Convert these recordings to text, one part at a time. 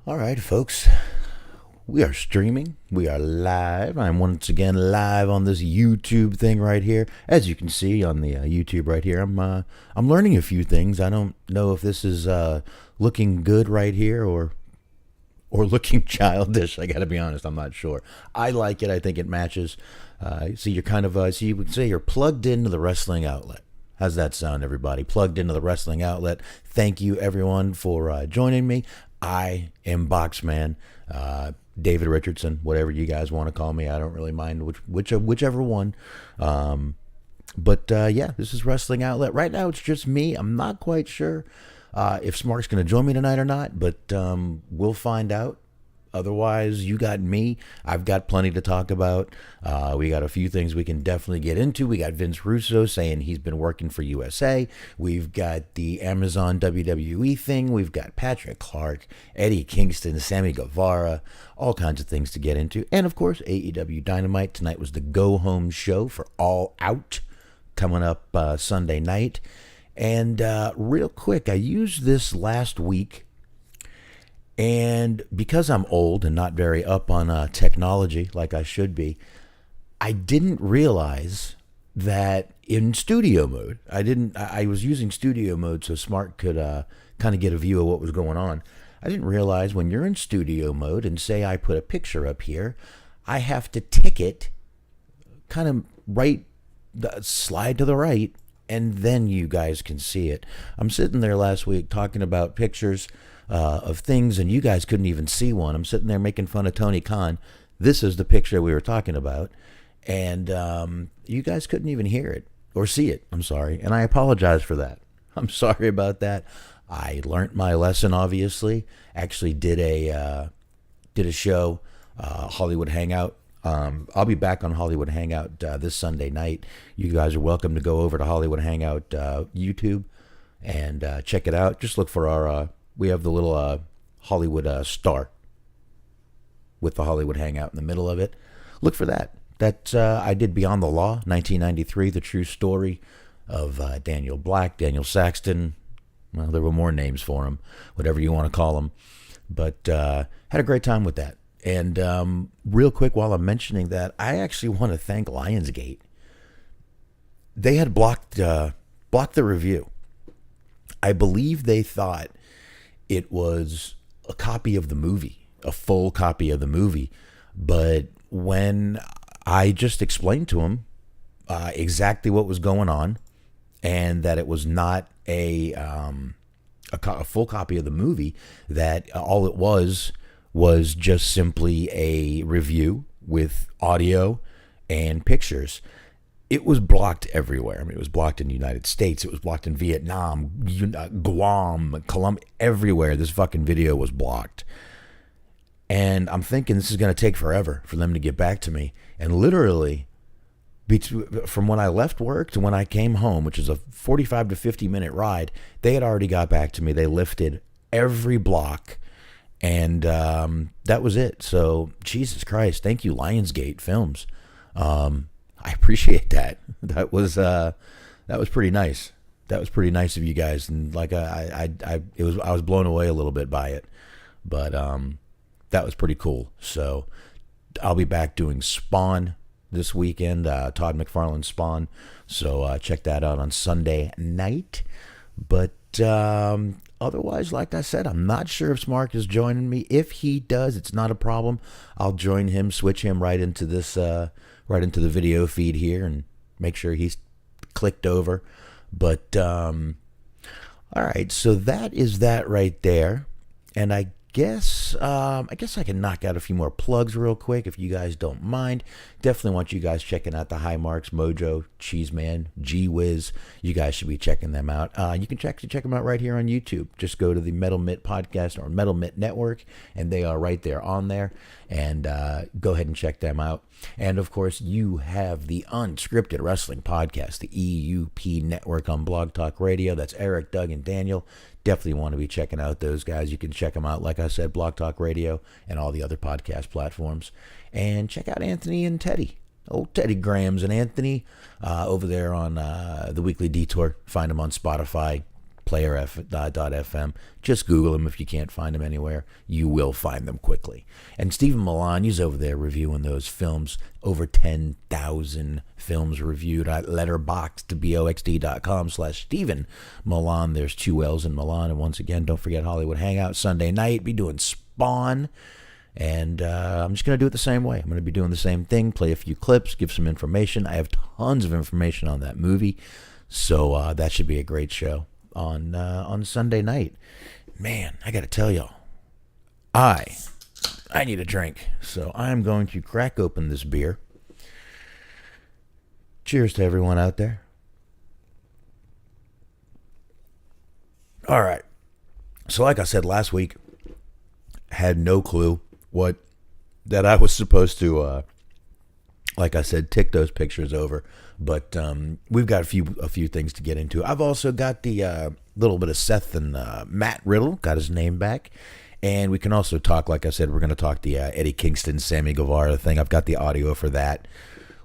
All right, folks. We are streaming. We are live. I'm once again live on this YouTube thing right here. As you can see on the YouTube right here, I'm learning a few things. I don't know if this is looking good right here or looking childish. I got to be honest. I'm not sure. I like it. I think it matches. So you're kind of so you would say you're plugged into the wrestling outlet. How's that sound, everybody? Plugged into the wrestling outlet. Thank you, everyone, for joining me. I am Boxman, David Richardson, whatever you guys want to call me. I don't really mind whichever one. Yeah, this is Wrestling Outlet. Right now, it's just me. I'm not quite sure if Smark's going to join me tonight or not, but we'll find out. Otherwise, you got me. I've got plenty to talk about. We got a few things we can definitely get into. We got Vince Russo saying he's been working for USA. We've got the Amazon WWE thing. We've got Patrick Clark, Eddie Kingston, Sammy Guevara, all kinds of things to get into. And, of course, AEW Dynamite. Tonight was the go-home show for All Out coming up Sunday night. And real quick, I used this last week. And because I'm old and not very up on technology like I should be, I didn't realize that in studio mode, I was using studio mode so Smart could kind of get a view of what was going on. I didn't realize when you're in studio mode and say I put a picture up here, I have to tick it kind of slide to the right, and then you guys can see it. I'm sitting there last week talking about pictures of things, and you guys couldn't even see one. I'm sitting there making fun of Tony Khan. This is the picture we were talking about, and you guys couldn't even hear it or see it. I'm sorry, and I apologize for that. I'm sorry about that. I learned my lesson, obviously. Actually did a show, Hollywood Hangout. I'll be back on Hollywood Hangout this Sunday night. You guys are welcome to go over to Hollywood Hangout YouTube and check it out. Just look for our we have the little Hollywood star with the Hollywood Hangout in the middle of it. Look for that. I did Beyond the Law, 1993, the true story of Daniel Black, Daniel Saxton. Well, there were more names for him, whatever you want to call them. But had a great time with that. And real quick, while I'm mentioning that, I actually want to thank Lionsgate. They had blocked the review. I believe they thought it was a copy of the movie, a full copy of the movie. But when I just explained to them exactly what was going on and that it was not a full copy of the movie, that all it was just simply a review with audio and pictures. It was blocked everywhere. I mean, it was blocked in the United States. It was blocked in Vietnam, Guam, Colombia, everywhere. This fucking video was blocked. And I'm thinking this is going to take forever for them to get back to me. And literally, from when I left work to when I came home, which is a 45 to 50 minute ride, they had already got back to me. They lifted every block. And that was it. So, Jesus Christ, thank you, Lionsgate Films. I appreciate that. That was pretty nice. That was pretty nice of you guys, and like I was blown away a little bit by it, but that was pretty cool. So I'll be back doing Spawn this weekend, Todd McFarlane's Spawn. So check that out on Sunday night. But otherwise, like I said, I'm not sure if Smark is joining me. If he does, it's not a problem. I'll join him, switch him right into this. Right into the video feed here and make sure he's clicked over. But, all right, so that is that right there. And I guess I can knock out a few more plugs real quick if you guys don't mind. Definitely want you guys checking out the High Marks, Mojo, Cheeseman, G-Wiz. You guys should be checking them out. You can check them out right here on YouTube. Just go to the Metal Mitt Podcast or Metal Mitt Network, and they are right there on there. And go ahead and check them out. And, of course, you have the Unscripted Wrestling Podcast, the EUP Network on Blog Talk Radio. That's Eric, Doug, and Daniel. Definitely want to be checking out those guys. You can check them out, like I said, Blog Talk Radio and all the other podcast platforms. And check out Anthony and Teddy. Old Teddy Grahams and Anthony over there on the Weekly Detour. Find them on Spotify. player.fm. Just Google them if you can't find them anywhere. You will find them quickly. And Stephen Milan, he's over there reviewing those films. Over 10,000 films reviewed at letterboxd.com/Stephen Milan. There's 2 L's in Milan. And once again, don't forget Hollywood Hangout Sunday night. Be doing Spawn. And I'm just going to do it the same way. I'm going to be doing the same thing, play a few clips, give some information. I have tons of information on that movie. So that should be a great show on Sunday night. Man, I got to tell y'all, I need a drink. So I'm going to crack open this beer. Cheers to everyone out there. All right. So like I said last week, had no clue that I was supposed to, like I said, tick those pictures over. But we've got a few things to get into. I've also got the little bit of Seth and Matt Riddle, got his name back. And we can also talk, like I said, we're going to talk the Eddie Kingston, Sammy Guevara thing. I've got the audio for that.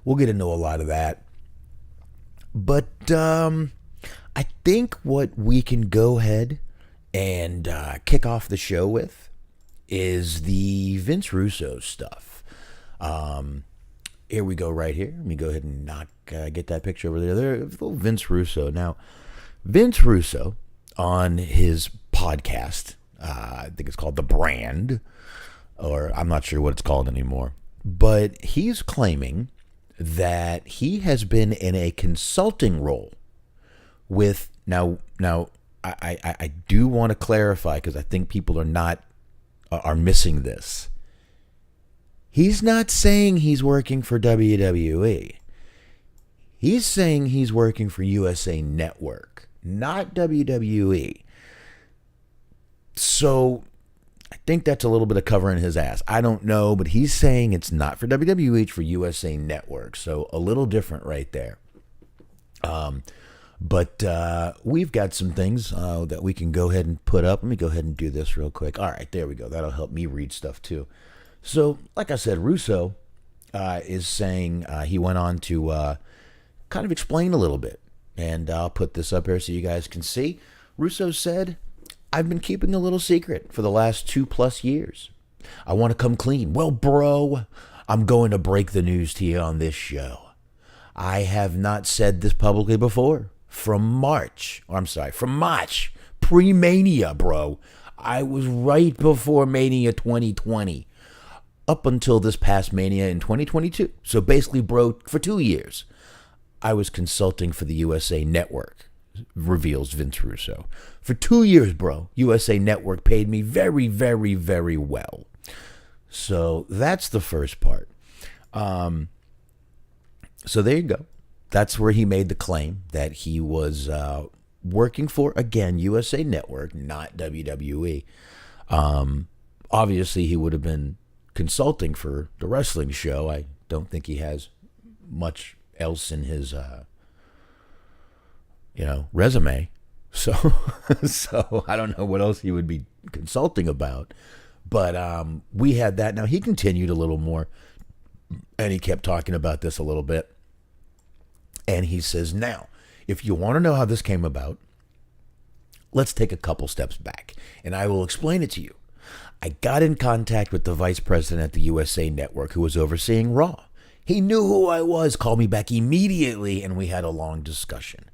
We'll get into a lot of that. But I think what we can go ahead and kick off the show with is the Vince Russo stuff. Here we go right here. Let me go ahead and get that picture over there. There's little Vince Russo. Now, Vince Russo on his podcast, I think it's called The Brand, or I'm not sure what it's called anymore, but he's claiming that he has been in a consulting role with, now I do want to clarify because I think people are missing this. He's not saying he's working for WWE. He's saying he's working for USA Network, not WWE. So I think that's a little bit of covering his ass. I don't know, but he's saying it's not for WWE, it's for USA Network. So a little different right there. But we've got some things that we can go ahead and put up. Let me go ahead and do this real quick. All right, there we go. That'll help me read stuff too. So, like I said, Russo is saying he went on to kind of explain a little bit. And I'll put this up here so you guys can see. Russo said, I've been keeping a little secret for the last 2+ years. I want to come clean. Well, bro, I'm going to break the news to you on this show. I have not said this publicly before. From March, pre-Mania, bro. I was right before Mania 2020, up until this past Mania in 2022. So basically, bro, for 2 years, I was consulting for the USA Network, reveals Vince Russo. For 2 years, bro, USA Network paid me very, very, very well. So that's the first part. So there you go. That's where he made the claim that he was working for, again, USA Network, not WWE. Obviously, he would have been consulting for the wrestling show. I don't think he has much else in his, resume. So I don't know what else he would be consulting about. But we had that. Now, he continued a little more, and he kept talking about this a little bit. And he says, now, if you want to know how this came about, let's take a couple steps back, and I will explain it to you. I got in contact with the vice president at the USA Network who was overseeing Raw. He knew who I was, called me back immediately, and we had a long discussion.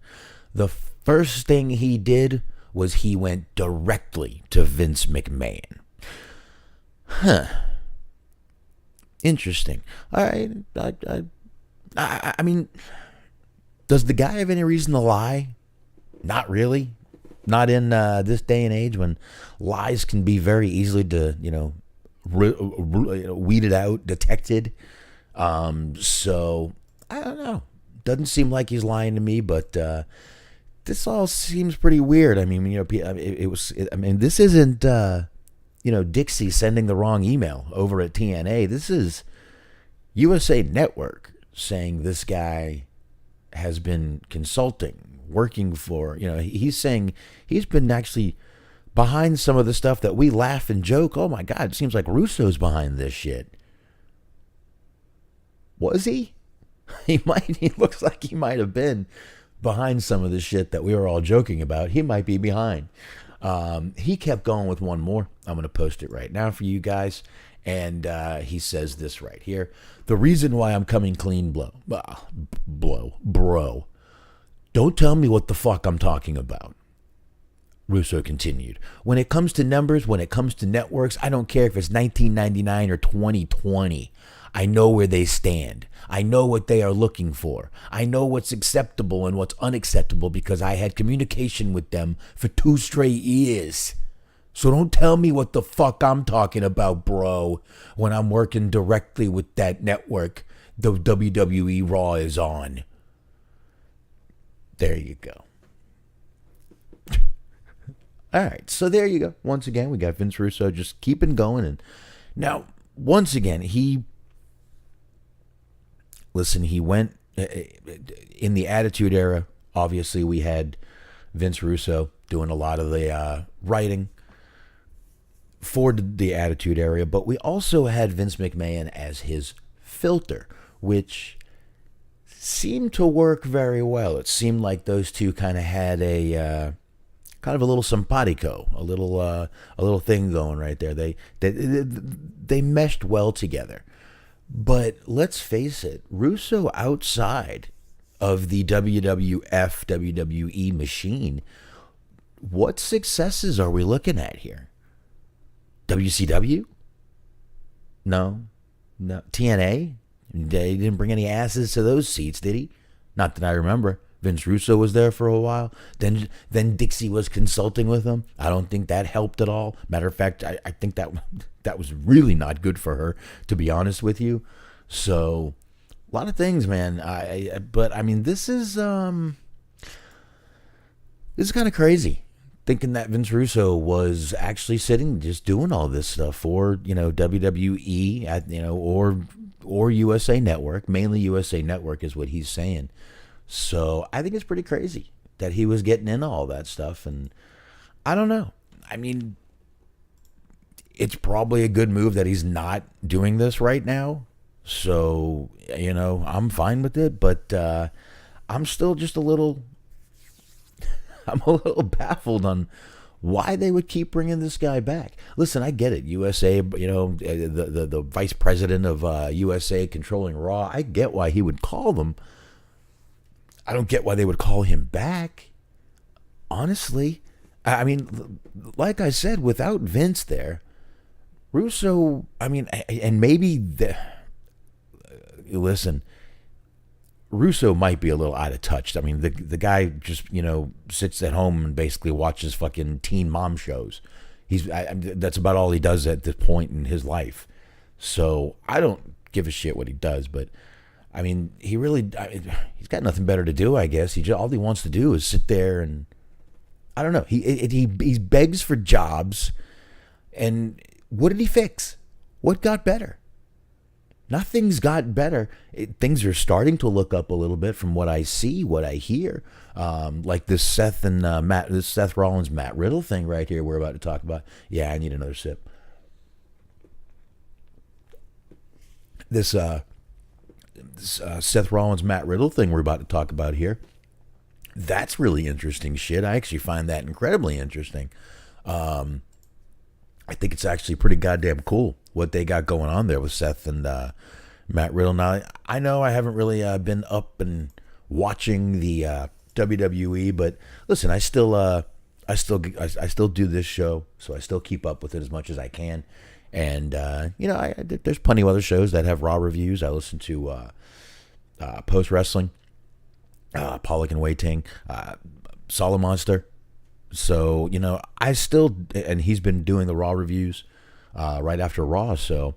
The first thing he did was he went directly to Vince McMahon. Interesting. All right. I mean, does the guy have any reason to lie? Not really. Not in this day and age when lies can be very easily weeded out, detected. So I don't know. Doesn't seem like he's lying to me, but this all seems pretty weird. I mean, this isn't Dixie sending the wrong email over at TNA. This is USA Network saying this guy has been consulting, working for, he's saying he's been actually behind some of the stuff that we laugh and joke. Oh my God, it seems like Russo's behind this shit. Was he? He looks like he might have been. behind some of the shit that we were all joking about. He might be behind. He kept going with one more. I'm going to post it right now for you guys. And he says this right here. The reason why I'm coming clean, bro. Don't tell me what the fuck I'm talking about. Russo continued. When it comes to numbers, when it comes to networks, I don't care if it's 1999 or 2020. I know where they stand. I know what they are looking for. I know what's acceptable and what's unacceptable because I had communication with them for 2 straight years. So don't tell me what the fuck I'm talking about, bro, when I'm working directly with that network the WWE Raw is on. There you go. All right, so there you go. Once again, we got Vince Russo just keeping going. And now, once again, he went in the Attitude Era. Obviously, we had Vince Russo doing a lot of the writing for the Attitude Era, but we also had Vince McMahon as his filter, which seemed to work very well. It seemed like those two kind of had a kind of a little simpatico, a little thing going right there. They meshed well together. But let's face it, Russo outside of the WWF WWE machine, what successes are we looking at here? WCW? No. TNA? They didn't bring any asses to those seats, did he? Not that I remember. Vince Russo was there for a while. Then Dixie was consulting with him. I don't think that helped at all. Matter of fact, I think that was really not good for her, to be honest with you. So, a lot of things, man. But I mean, this is kind of crazy. Thinking that Vince Russo was actually sitting, just doing all this stuff for WWE, or USA Network. Mainly USA Network is what he's saying. So I think it's pretty crazy that he was getting into all that stuff. And I don't know. I mean, it's probably a good move that he's not doing this right now. So, I'm fine with it. But I'm still just I'm a little baffled on why they would keep bringing this guy back. Listen, I get it. USA, the vice president of USA controlling Raw. I get why he would call them. I don't get why they would call him back. Honestly, I mean, like I said, without Vince there, Russo, I mean, and maybe listen, Russo might be a little out of touch. I mean, the guy just, sits at home and basically watches fucking teen mom shows. That's about all he does at this point in his life. So I don't give a shit what he does, but I mean, he's got nothing better to do, I guess. All he wants to do is sit there and, I don't know. He begs for jobs, and what did he fix? What got better? Nothing's got better. Things are starting to look up a little bit from what I see, what I hear. Like this Seth Rollins, Matt Riddle thing right here we're about to talk about. Yeah, I need another sip. This Seth Rollins, Matt Riddle thing we're about to talk about here. That's really interesting shit. I actually find that incredibly interesting. I think it's actually pretty goddamn cool what they got going on there with Seth and Matt Riddle. Now, I know I haven't really been up and watching the WWE, but listen, I still do this show, so I still keep up with it as much as I can. And there's plenty of other shows that have Raw reviews. I listen to Post Wrestling, Pollock and Waiting, Solid Monster. So, I still, and he's been doing the Raw reviews right after Raw. So,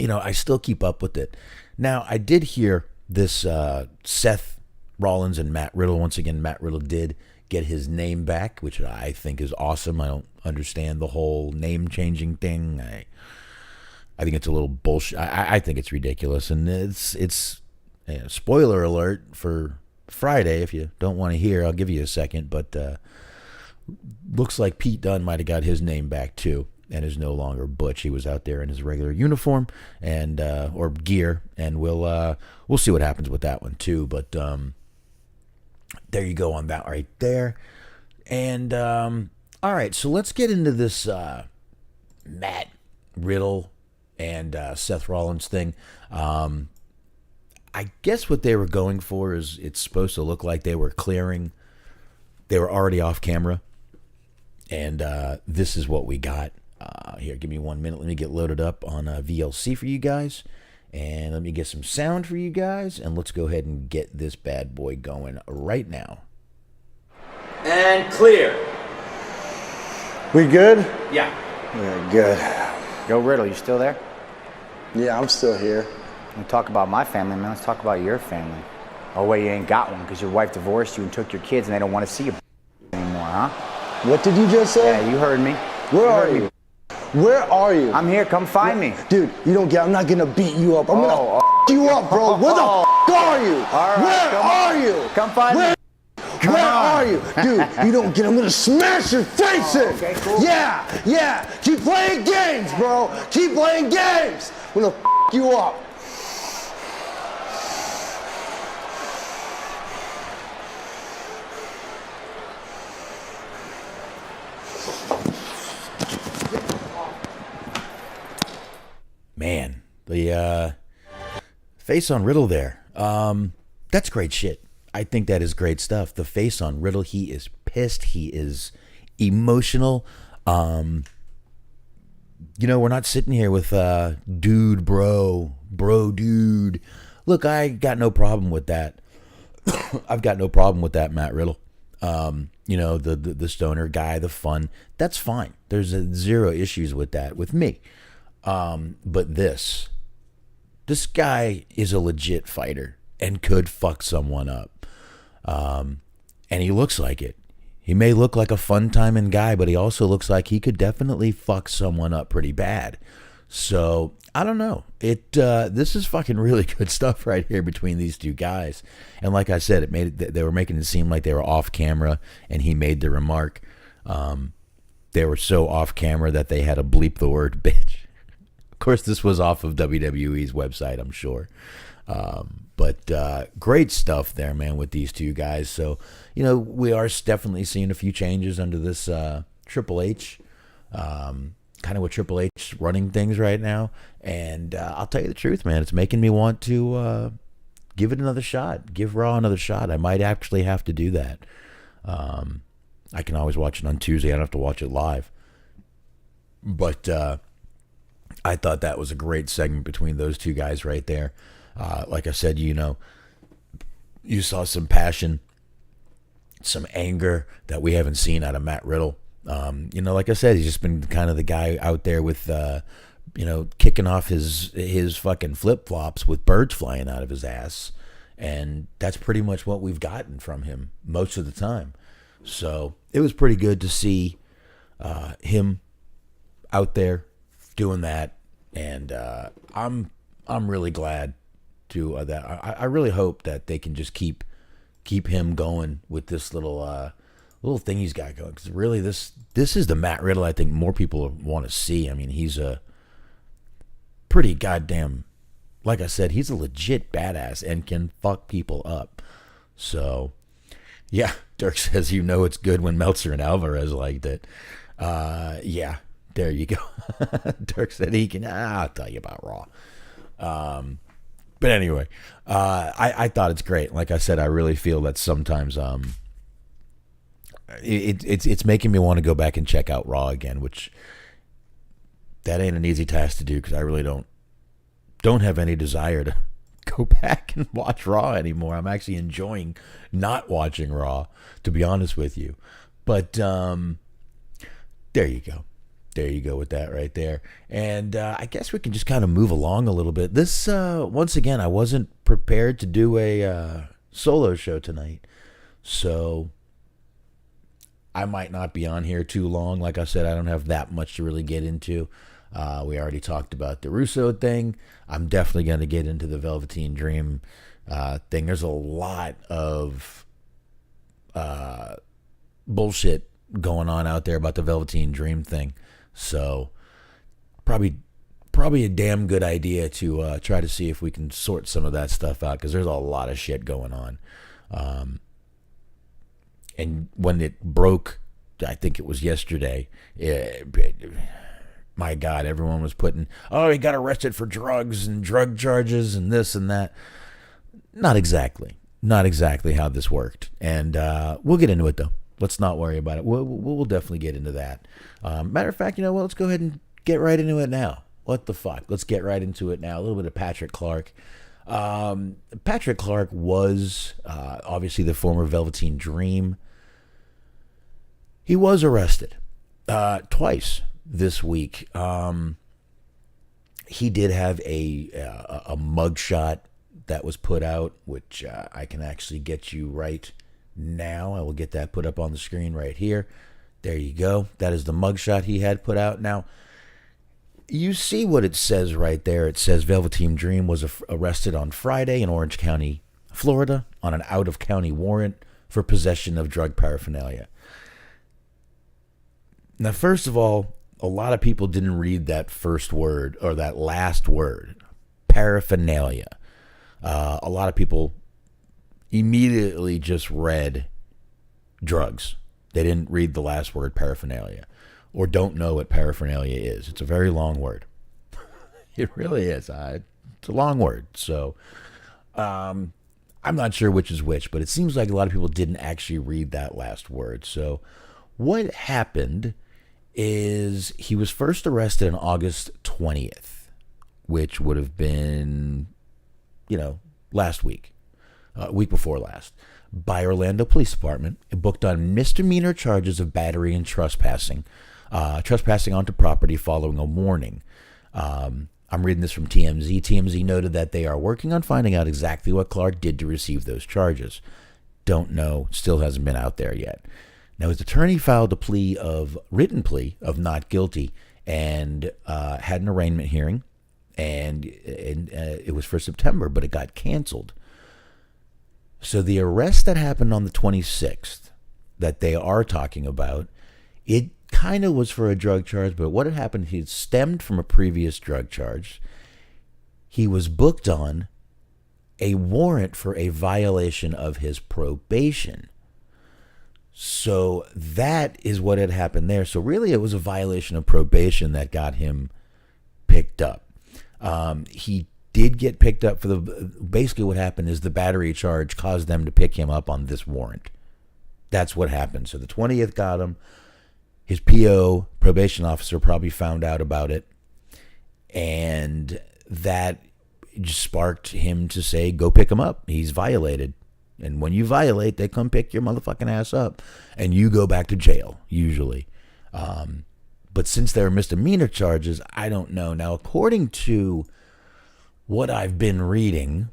I still keep up with it. Now, I did hear this Seth Rollins and Matt Riddle. Once again, Matt Riddle did get his name back, which I think is awesome. I don't understand the whole name changing thing. I think it's a little bullshit. I think it's ridiculous. And it's spoiler alert for Friday. If you don't want to hear, I'll give you a second. But looks like Pete Dunne might have got his name back too, and is no longer Butch. He was out there in his regular uniform and or gear, and we'll see what happens with that one too. But There you go on that right there. And all right, so let's get into this Matt Riddle and Seth Rollins thing. I guess what they were going for is it's supposed to look like they were clearing. They were already off camera. And this is what we got. Here, give me 1 minute. Let me get loaded up on VLC for you guys. And let me get some sound for you guys. And let's go ahead and get this bad boy going right now. And clear. We good? Yeah. Yeah, good. Yo, Riddle, you still there? Yeah, I'm still here. We talk about my family, man. Let's talk about your family. Oh, wait, you ain't got one because your wife divorced you and took your kids and they don't want to see you anymore, huh? What did you just say? Yeah, you heard me. Where are you? Where are you? I'm here. Come find me. Dude, you don't get. I'm not gonna beat you up. I'm gonna you up, bro. Where the are you? All right, where are you? Come find me. Where are you? Dude, you don't get. I'm gonna smash your face in. Okay, cool. Yeah. Keep playing games, bro. Keep playing games. I'm gonna you up. Man, the face on Riddle there. That's great shit. I think that is great stuff. The face on Riddle, he is pissed. He is emotional. We're not sitting here with dude, bro, dude. Look, I got no problem with that. I've got no problem with that, Matt Riddle. The stoner guy, the fun. That's fine. There's zero issues with that with me. But this guy is a legit fighter and could fuck someone up. And he looks like it. He may look like a fun-timing guy, but he also looks like he could definitely fuck someone up pretty bad. So, I don't know. This is fucking really good stuff right here between these two guys. And like I said, they were making it seem like they were off camera, and he made the remark. They were so off camera that they had to bleep the word bitch. Of course, this was off of WWE's website, I'm sure. But great stuff there, man, with these two guys. So, we are definitely seeing a few changes under this Triple H, kind of with Triple H running things right now. And I'll tell you the truth, man, it's making me want to give it another shot, give Raw another shot. I might actually have to do that. I can always watch it on Tuesday. I don't have to watch it live. But I thought that was a great segment between those two guys right there. Like I said, you saw some passion, some anger that we haven't seen out of Matt Riddle. Like I said, he's just been kind of the guy out there with, kicking off his fucking flip-flops with birds flying out of his ass. And that's pretty much what we've gotten from him most of the time. So it was pretty good to see him out there doing that. And I'm really glad to that. I really hope that they can just keep him going with this little thing he's got going, because really this is the Matt Riddle I think more people want to see. I mean, he's a pretty goddamn, like I said, he's a legit badass and can fuck people up. So yeah, Dirk says it's good when Meltzer and Alvarez liked it. Yeah, there you go. Dirk said he can. I'll tell you about Raw. But anyway, I thought it's great. Like I said, I really feel that sometimes it's making me want to go back and check out Raw again, which that ain't an easy task to do, because I really don't have any desire to go back and watch Raw anymore. I'm actually enjoying not watching Raw, to be honest with you. But there you go. There you go with that right there. And I guess we can just kind of move along a little bit. This, once again, I wasn't prepared to do a solo show tonight. So I might not be on here too long. Like I said, I don't have that much to really get into. We already talked about the Russo thing. I'm definitely going to get into the Velveteen Dream thing. There's a lot of bullshit going on out there about the Velveteen Dream thing. So probably a damn good idea to try to see if we can sort some of that stuff out, because there's a lot of shit going on. And when it broke, I think it was yesterday, my God, everyone was putting, oh, he got arrested for drugs and drug charges and this and that. Not exactly. Not exactly how this worked. And we'll get into it, though. Let's not worry about it. We'll definitely get into that. Matter of fact, you know what? Let's go ahead and get right into it now. What the fuck? Let's get right into it now. A little bit of Patrick Clark. Patrick Clark was obviously the former Velveteendream. He was arrested twice this week. He did have a mugshot that was put out, which I can actually get you right now. I will get that put up on the screen right here. There you go. That is the mugshot he had put out. Now, you see what it says right there. It says Velveteendream was arrested on Friday in Orange County, Florida, on an out-of-county warrant for possession of drug paraphernalia. Now, first of all, a lot of people didn't read that first word or that last word, paraphernalia. A lot of people immediately just read drugs. They didn't read the last word, paraphernalia, or don't know what paraphernalia is. It's a very long word. It really is. It's a long word. So I'm not sure which is which, but it seems like a lot of people didn't actually read that last word. So what happened is he was first arrested on August 20th, which would have been, last week, week before last, by Orlando Police Department, booked on misdemeanor charges of battery and trespassing onto property following a warning. I'm reading this from TMZ. TMZ noted that they are working on finding out exactly what Clark did to receive those charges. Don't know, still hasn't been out there yet. Now, his attorney filed a written plea of not guilty and had an arraignment hearing, and it was for September, but it got canceled. So the arrest that happened on the 26th that they are talking about, it kind of was for a drug charge, but what had happened, he stemmed from a previous drug charge. He was booked on a warrant for a violation of his probation. So that is what had happened there. So really it was a violation of probation that got him picked up. He did get picked up for basically what happened is the battery charge caused them to pick him up on this warrant. That's what happened. So the 20th got him. His PO, probation officer, probably found out about it. And that just sparked him to say, go pick him up. He's violated. And when you violate, they come pick your motherfucking ass up. And you go back to jail, usually. But since there are misdemeanor charges, I don't know. Now, according to what I've been reading,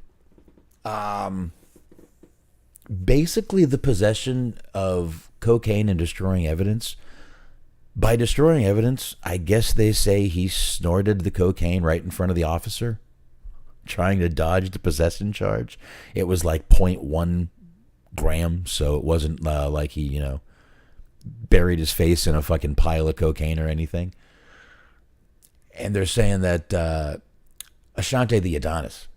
basically the possession of cocaine and destroying evidence. By destroying evidence, I guess they say he snorted the cocaine right in front of the officer, trying to dodge the possession charge. It was like 0.1 gram, so it wasn't like he, buried his face in a fucking pile of cocaine or anything. And they're saying that Ashante the Adonis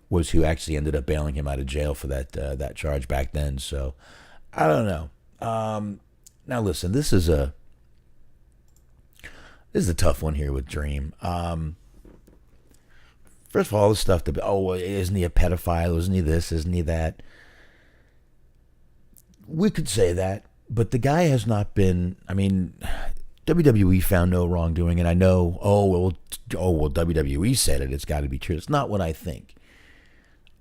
was who actually ended up bailing him out of jail for that charge back then. So I don't know. Now listen, this is a tough one here with Dream. First of all, the stuff that, isn't he a pedophile? Isn't he this? Isn't he that? We could say that, but the guy has not been, WWE found no wrongdoing, and I know, WWE said it, it's got to be true. It's not what I think.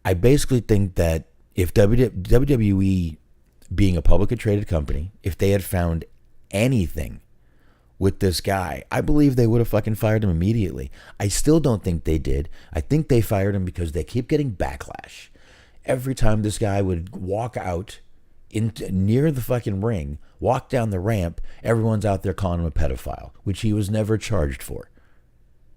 I basically think that if WWE, being a publicly traded company, if they had found anything with this guy, I believe they would have fucking fired him immediately. I still don't think they did. I think they fired him because they keep getting backlash. Every time this guy would walk out near the fucking ring, walk down the ramp, everyone's out there calling him a pedophile, which he was never charged for.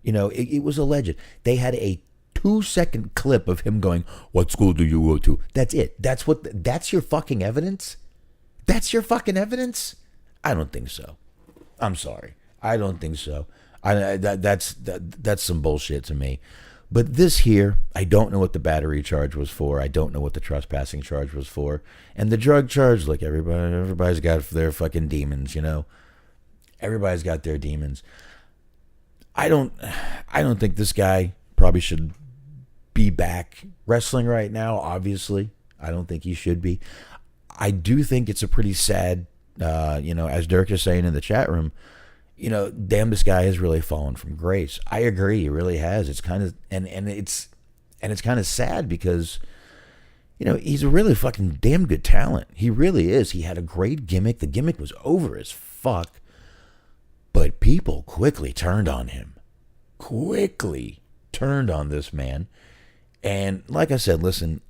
It was alleged. They had a 2-second clip of him going, "What school do you go to?" That's it. That's your fucking evidence? That's your fucking evidence? I don't think so. I'm sorry. I don't think so. That's some bullshit to me. But this here, I don't know what the battery charge was for. I don't know what the trespassing charge was for. And the drug charge, look, everybody's got their fucking demons, you know. Everybody's got their demons. I don't think this guy probably should be back wrestling right now, obviously. I don't think he should be. I do think it's a pretty sad, as Dirk is saying in the chat room, damn, this guy has really fallen from grace. I agree, he really has. It's kind of and it's kind of sad because, he's a really fucking damn good talent. He really is. He had a great gimmick. The gimmick was over as fuck, but people quickly turned on him. Quickly turned on this man. And like I said, listen,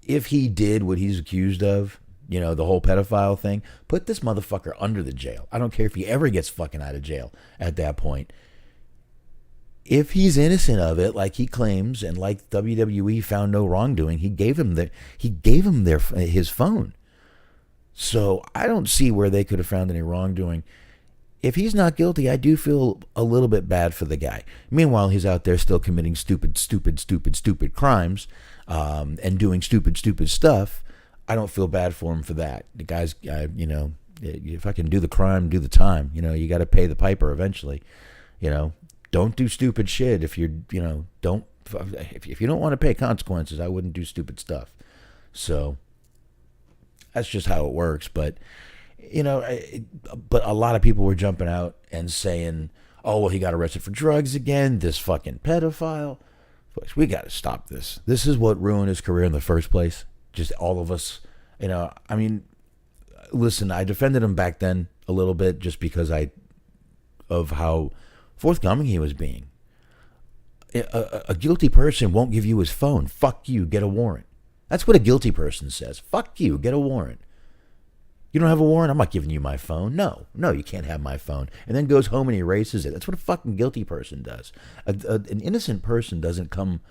if he did what he's accused of, the whole pedophile thing, put this motherfucker under the jail. I don't care if he ever gets fucking out of jail at that point. If he's innocent of it, like he claims, and like WWE found no wrongdoing, he gave him his phone. So I don't see where they could have found any wrongdoing. If he's not guilty, I do feel a little bit bad for the guy. Meanwhile, he's out there still committing stupid crimes and doing stupid stuff. I don't feel bad for him for that. The guy's, if I can do the crime, do the time. You got to pay the piper eventually. Don't do stupid shit if you're, if you don't want to pay consequences, I wouldn't do stupid stuff. So that's just how it works. But but a lot of people were jumping out and saying, oh, well, he got arrested for drugs again, this fucking pedophile. Folks, we got to stop this. This is what ruined his career in the first place. Just all of us. Listen, I defended him back then a little bit just because of how forthcoming he was being. A guilty person won't give you his phone. Fuck you, get a warrant. That's what a guilty person says. Fuck you, get a warrant. You don't have a warrant? I'm not giving you my phone. No, you can't have my phone. And then goes home and erases it. That's what a fucking guilty person does. An innocent person doesn't come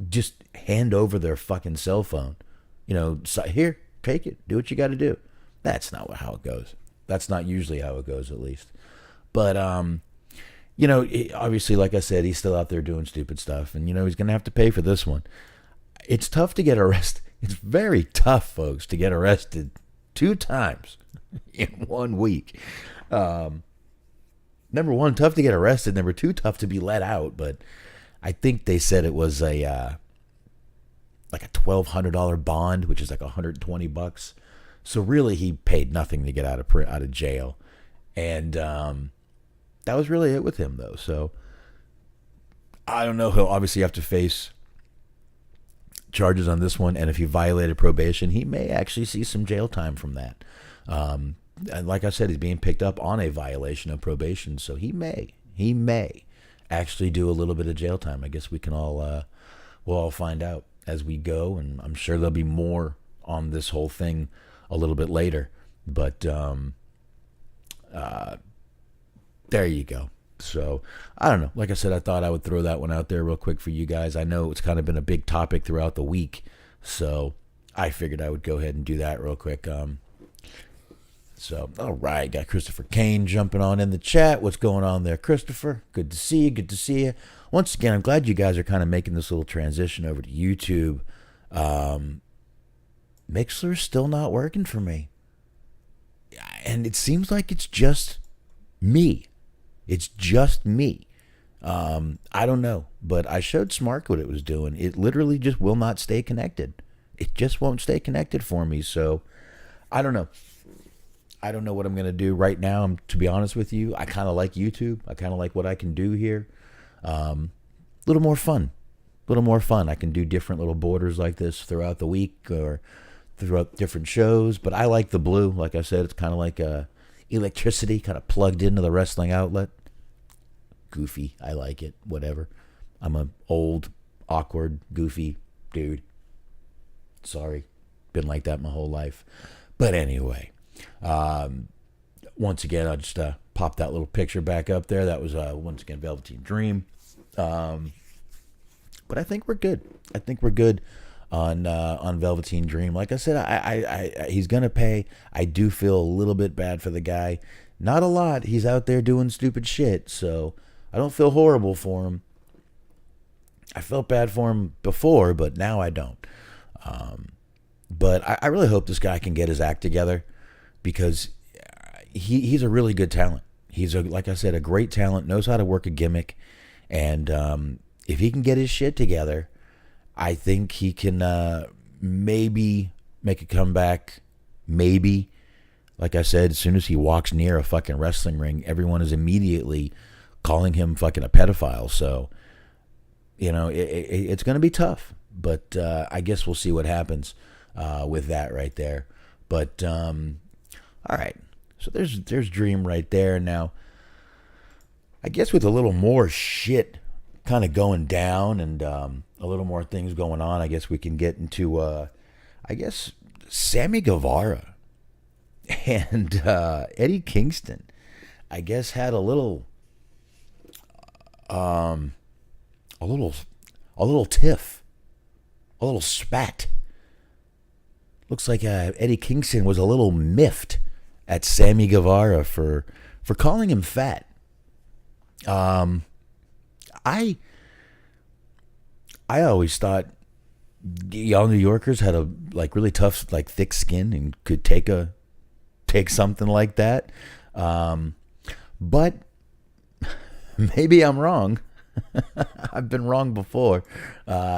just hand over their fucking cell phone. Here, take it. Do what you got to do. That's not how it goes. That's not usually how it goes, at least. But, obviously, like I said, he's still out there doing stupid stuff. And, he's going to have to pay for this one. It's tough to get arrested. It's very tough, folks, to get arrested 2 times in 1 week. Number 1, tough to get arrested. Number 2, tough to be let out. But I think they said it was like a $1,200 bond, which is like $120. So really, he paid nothing to get out of jail, and that was really it with him, though. So I don't know. He'll obviously have to face charges on this one, and if he violated probation, he may actually see some jail time from that. And like I said, he's being picked up on a violation of probation, so he may actually do a little bit of jail time. I guess we'll all find out as we go, and I'm sure there'll be more on this whole thing a little bit later. But there you go. So, I don't know. Like I said, I thought I would throw that one out there real quick for you guys. I know it's kind of been a big topic throughout the week, so I figured I would go ahead and do that real quick. So, all right, got Christopher Kane jumping on in the chat. What's going on there, Christopher? Good to see you. Once again, I'm glad you guys are kind of making this little transition over to YouTube. Mixler's still not working for me. And it seems like it's just me. It's just me. I don't know, but I showed Smart what it was doing. It literally just will not stay connected. It just won't stay connected for me. So I don't know. I don't know what I'm going to do right now. To be honest with you, I kind of like YouTube. I kind of like what I can do here. A little more fun. I can do different little borders like this throughout the week or throughout different shows. But I like the blue. Like I said, it's kind of like electricity kind of plugged into the wrestling outlet. Goofy. I like it. Whatever. I'm an old, awkward, goofy dude. Sorry. Been like that my whole life. But anyway. Once again, I'll just pop that little picture back up there. That was once again Velveteendream. But I think we're good. On Velveteendream. Like I said, I he's gonna pay. I do feel a little bit bad for the guy. Not a lot. He's out there doing stupid shit, so I don't feel horrible for him. I felt bad for him before, but now I don't. But I really hope this guy can get his act together, because he's a really good talent. He's, like I said, a great talent, knows how to work a gimmick. And if he can get his shit together, I think he can maybe make a comeback. Maybe. Like I said, as soon as he walks near a fucking wrestling ring, everyone is immediately calling him fucking a pedophile. So, it's going to be tough. But I guess we'll see what happens with that right there. But, all right. So there's Dream right there. Now, I guess with a little more shit kind of going down and a little more things going on, I guess we can get into, Sammy Guevara and Eddie Kingston, I guess, had a little tiff, a little spat. Looks like Eddie Kingston was a little miffed at Sammy Guevara for calling him fat. I always thought y'all New Yorkers had a really tough, thick skin and could take something like that. But maybe I'm wrong. I've been wrong before.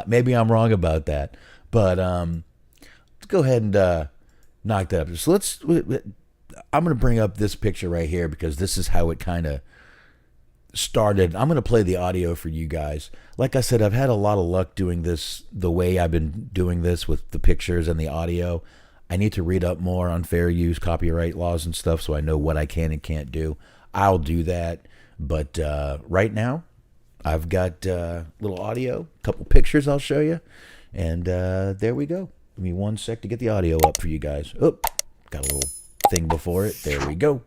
Maybe I'm wrong about that. But let's go ahead and knock that up. So I'm going to bring up this picture right here because this is how it kind of started. I'm going to play the audio for you guys. Like I said, I've had a lot of luck doing this the way I've been doing this with the pictures and the audio. I need to read up more on fair use, copyright laws and stuff so I know what I can and can't do. I'll do that. But right now, I've got a little audio, a couple pictures I'll show you. And there we go. Give me 1 sec to get the audio up for you guys. Oh, got a little thing before it. There we go.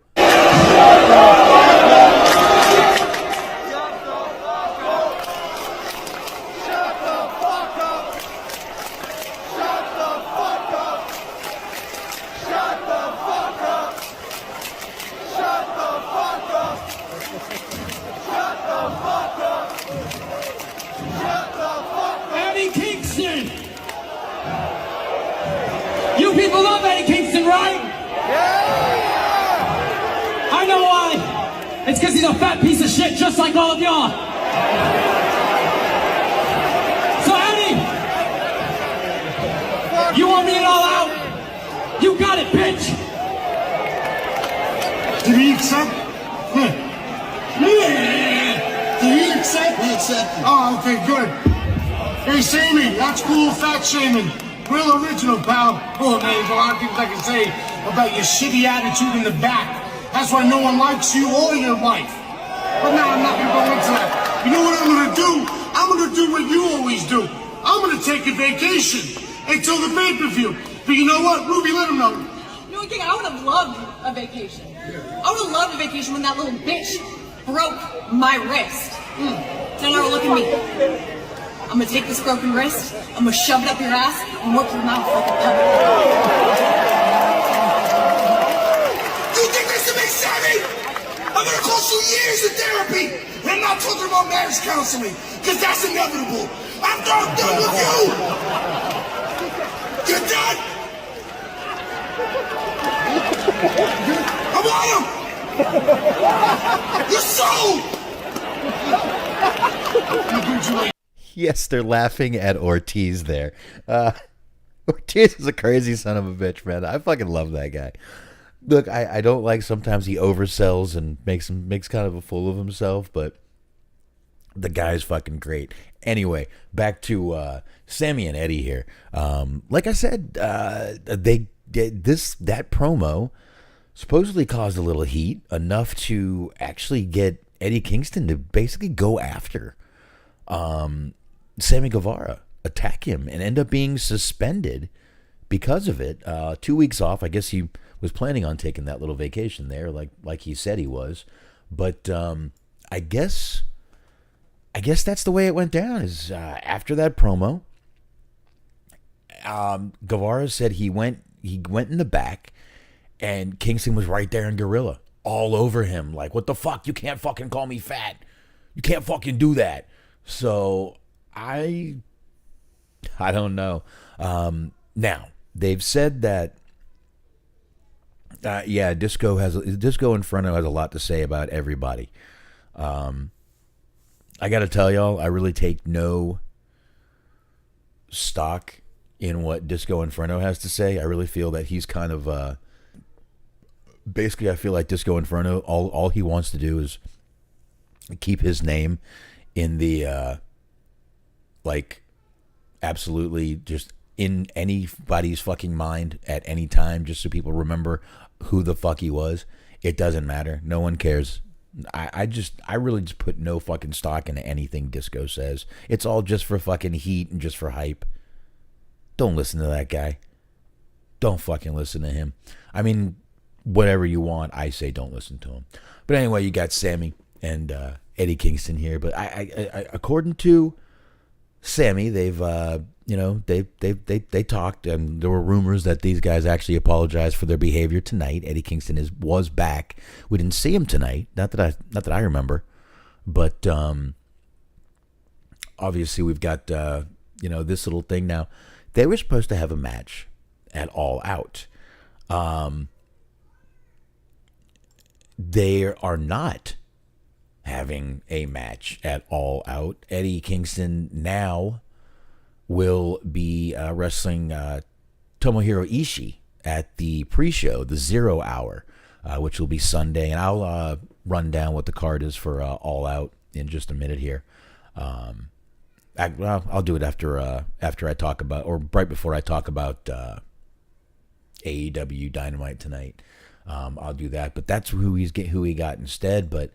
Eddie Kingston! You people love Eddie Kingston, right? Yeah! I know why. It's because he's a fat piece of shit just like all of y'all. So Eddie, you want me it all out? You got it, bitch! Did he accept? Yeah. Did he accept? He accepted. Oh, okay, good. Hey, Sammy, that's cool fat shaming. Real original, pal. Oh, man, there's a lot of things I can say about your shitty attitude in the back. That's why no one likes you or your wife. But now I'm not gonna go into that. You know what I'm gonna do? I'm gonna do what you always do. I'm gonna take a vacation until the pay-per-view. But you know what? Ruby, let him know. You know, King, I would have loved a vacation. I would have loved a vacation when that little bitch broke my wrist. So now look at me. I'm gonna take this broken wrist, I'm gonna shove it up your ass, and work your mouth like a puppet. You think this to me, Sammy? I'm gonna cost you years of therapy. And I'm not talking about marriage counseling, because that's inevitable. After I'm done with you. You're done? I want him. You're sold. Yes, they're laughing at Ortiz there. Ortiz is a crazy son of a bitch, man. I fucking love that guy. Look, I don't like sometimes he oversells and makes kind of a fool of himself, but the guy's fucking great. Anyway, back to Sammy and Eddie here. Like I said, that promo supposedly caused a little heat, enough to actually get Eddie Kingston to basically go after Sammy Guevara, attack him, and end up being suspended because of it. 2 weeks off. I guess he was planning on taking that little vacation there, like he said he was. But I guess that's the way it went down. Is after that promo, Guevara said he went in the back, and Kingston was right there in gorilla, all over him, like, what the fuck? You can't fucking call me fat. You can't fucking do that. So I don't know. Now they've said that. Disco Inferno has a lot to say about everybody. I got to tell y'all, I really take no stock in what Disco Inferno has to say. I really feel that he's kind of basically. I feel like Disco Inferno, all he wants to do is keep his name in the like absolutely just in anybody's fucking mind at any time, just so people remember who the fuck he was. It doesn't matter. No one cares. I really just put no fucking stock into anything Disco says. It's all just for fucking heat and just for hype. Don't listen to that guy. Don't fucking listen to him. I mean, whatever you want, I say don't listen to him. But anyway, you got Sammy and Eddie Kingston here. But I according to Sammy, they've they talked, and there were rumors that these guys actually apologized for their behavior tonight. Eddie Kingston was back. We didn't see him tonight, not that I remember, but obviously we've got this little thing now. They were supposed to have a match at All Out. They are not having a match at All Out. Eddie Kingston now will be wrestling Tomohiro Ishii at the pre-show, the 0 Hour, which will be Sunday. And I'll run down what the card is for All Out in just a minute here. I'll do it after I talk about, or right before I talk about AEW Dynamite tonight. I'll do that, but that's who he got instead. But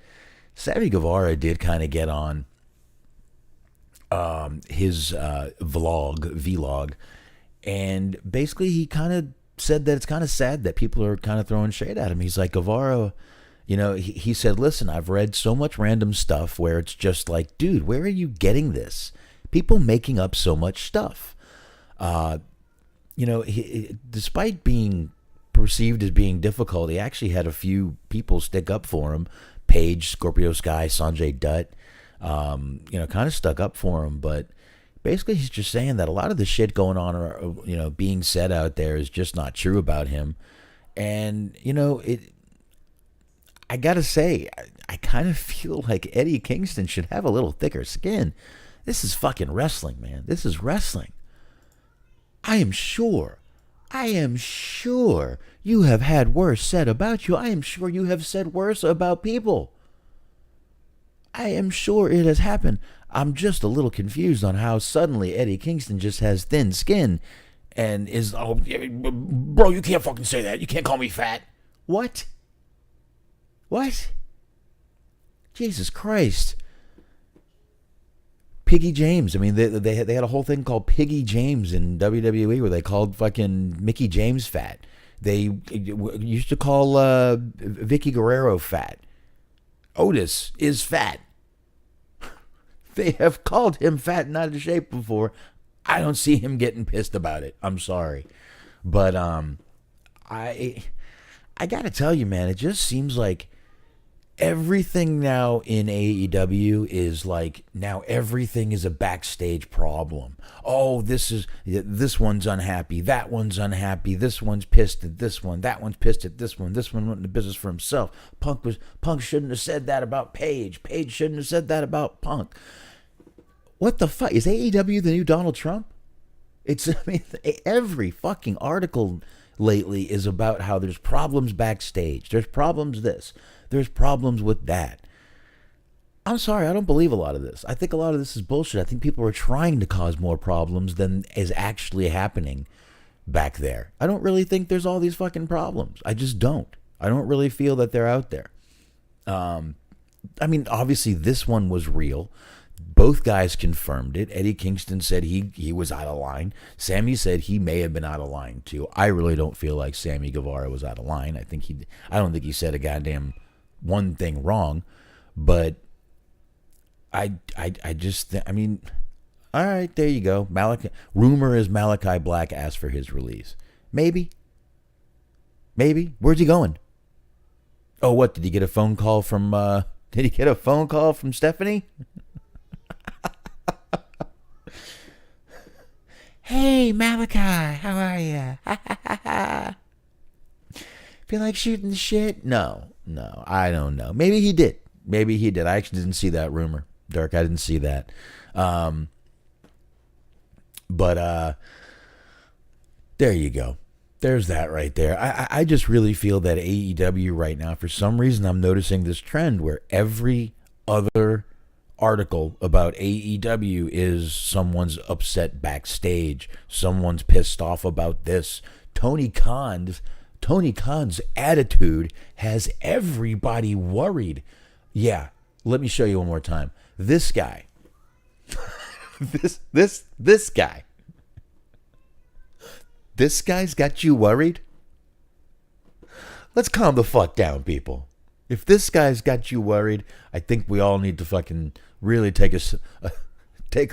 Sammy Guevara did kind of get on his vlog, and basically he kind of said that it's kind of sad that people are kind of throwing shade at him. He's like, Guevara, he said, listen, I've read so much random stuff where it's just like, dude, where are you getting this? People making up so much stuff. Despite being perceived as being difficult, he actually had a few people stick up for him. Paige, Scorpio Sky, Sanjay Dutt, kind of stuck up for him. But basically he's just saying that a lot of the shit going on, or, being said out there is just not true about him. And, I gotta say, I kind of feel like Eddie Kingston should have a little thicker skin. This is fucking wrestling, man. This is wrestling. I am sure you have had worse said about you. I am sure you have said worse about people. I am sure it has happened. I'm just a little confused on how suddenly Eddie Kingston just has thin skin and is, oh, bro, you can't fucking say that. You can't call me fat. What? Jesus Christ. Piggy James. I mean, they had a whole thing called Piggy James in WWE where they called fucking Mickey James fat. They used to call Vicky Guerrero fat. Otis is fat. They have called him fat and out of shape before. I don't see him getting pissed about it. I'm sorry. But I got to tell you, man, it just seems like everything now in AEW is like, now everything is a backstage problem. Oh, this one's unhappy, that one's unhappy, this one's pissed at this one, that one's pissed at this one went into business for himself. Punk shouldn't have said that about Paige shouldn't have said that about Punk. What the fuck? Is AEW the new Donald Trump? Every fucking article lately is about how there's problems backstage, there's problems there's problems with that. I'm sorry, I don't believe a lot of this. I think a lot of this is bullshit. I think people are trying to cause more problems than is actually happening back there. I don't really think there's all these fucking problems. I just don't. I don't really feel that they're out there. Obviously this one was real. Both guys confirmed it. Eddie Kingston said he was out of line. Sammy said he may have been out of line too. I really don't feel like Sammy Guevara was out of line. I don't think he said a goddamn one thing wrong, but I just all right, there you go. Rumor is Malakai Black asked for his release. Maybe. Where's he going? Oh, what, did he get a phone call from Stephanie? Hey, Malakai, how are you? Feel like shooting the shit? No, I don't know. Maybe he did. I actually didn't see that rumor, Dirk. I didn't see that. But there you go. There's that right there. I just really feel that AEW right now, for some reason, I'm noticing this trend where every other article about AEW is someone's upset backstage, someone's pissed off about this. Tony Khan's attitude has everybody worried. Yeah, let me show you one more time. This guy, this guy. This guy's got you worried? Let's calm the fuck down, people. If this guy's got you worried, I think we all need to fucking really take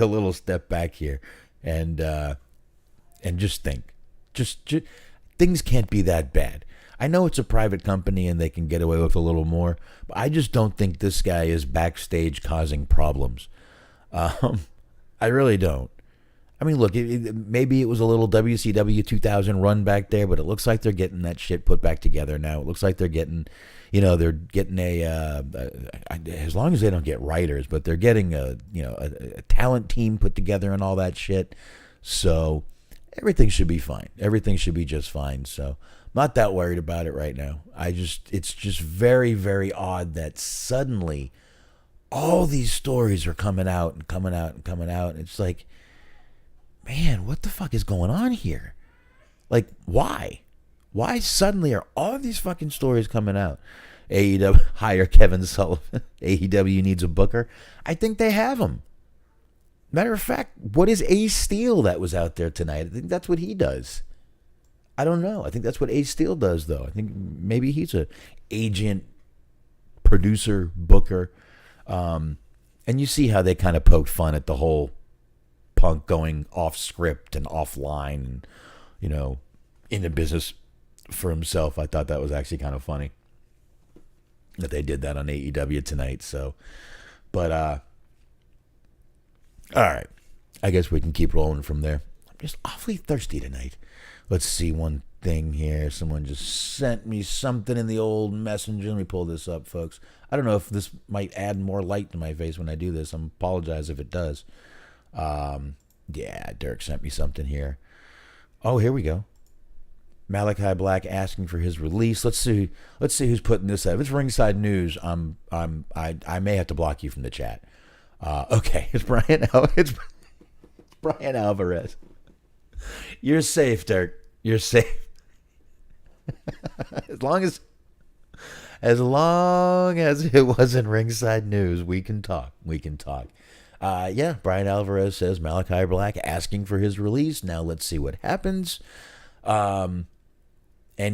a little step back here and just think. Just things can't be that bad. I know it's a private company and they can get away with a little more, but I just don't think this guy is backstage causing problems. I really don't. I mean, look, maybe it was a little WCW 2000 run back there, but it looks like they're getting that shit put back together now. It looks like they're getting, as long as they don't get writers, but they're getting a talent team put together and all that shit. So everything should be fine. Everything should be just fine. So I'm not that worried about it right now. It's just very, very odd that suddenly all these stories are coming out. And it's like, man, what the fuck is going on here? Like, why? Why suddenly are all of these fucking stories coming out? AEW, hire Kevin Sullivan. AEW needs a booker. I think they have him. Matter of fact, what is Ace Steel that was out there tonight? I think that's what he does. I don't know. I think that's what Ace Steel does, though. I think maybe he's a agent, producer, booker. And you see how they kind of poked fun at the whole Punk going off script and offline and, in the business for himself. I thought that was actually kind of funny that they did that on AEW tonight. So, but, all right. I guess we can keep rolling from there. I'm just awfully thirsty tonight. Let's see one thing here. Someone just sent me something in the old messenger. Let me pull this up, folks. I don't know if this might add more light to my face when I do this. I apologize if it does. Yeah, Dirk sent me something here. Oh, here we go. Malakai Black asking for his release. Let's see who's putting this up. If it's Ringside News, I may have to block you from the chat. Okay, it's Brian Alvarez. You're safe, Dirk. You're safe. as long as it wasn't Ringside News, we can talk. Yeah, Brian Alvarez says Malakai Black asking for his release. Now let's see what happens. And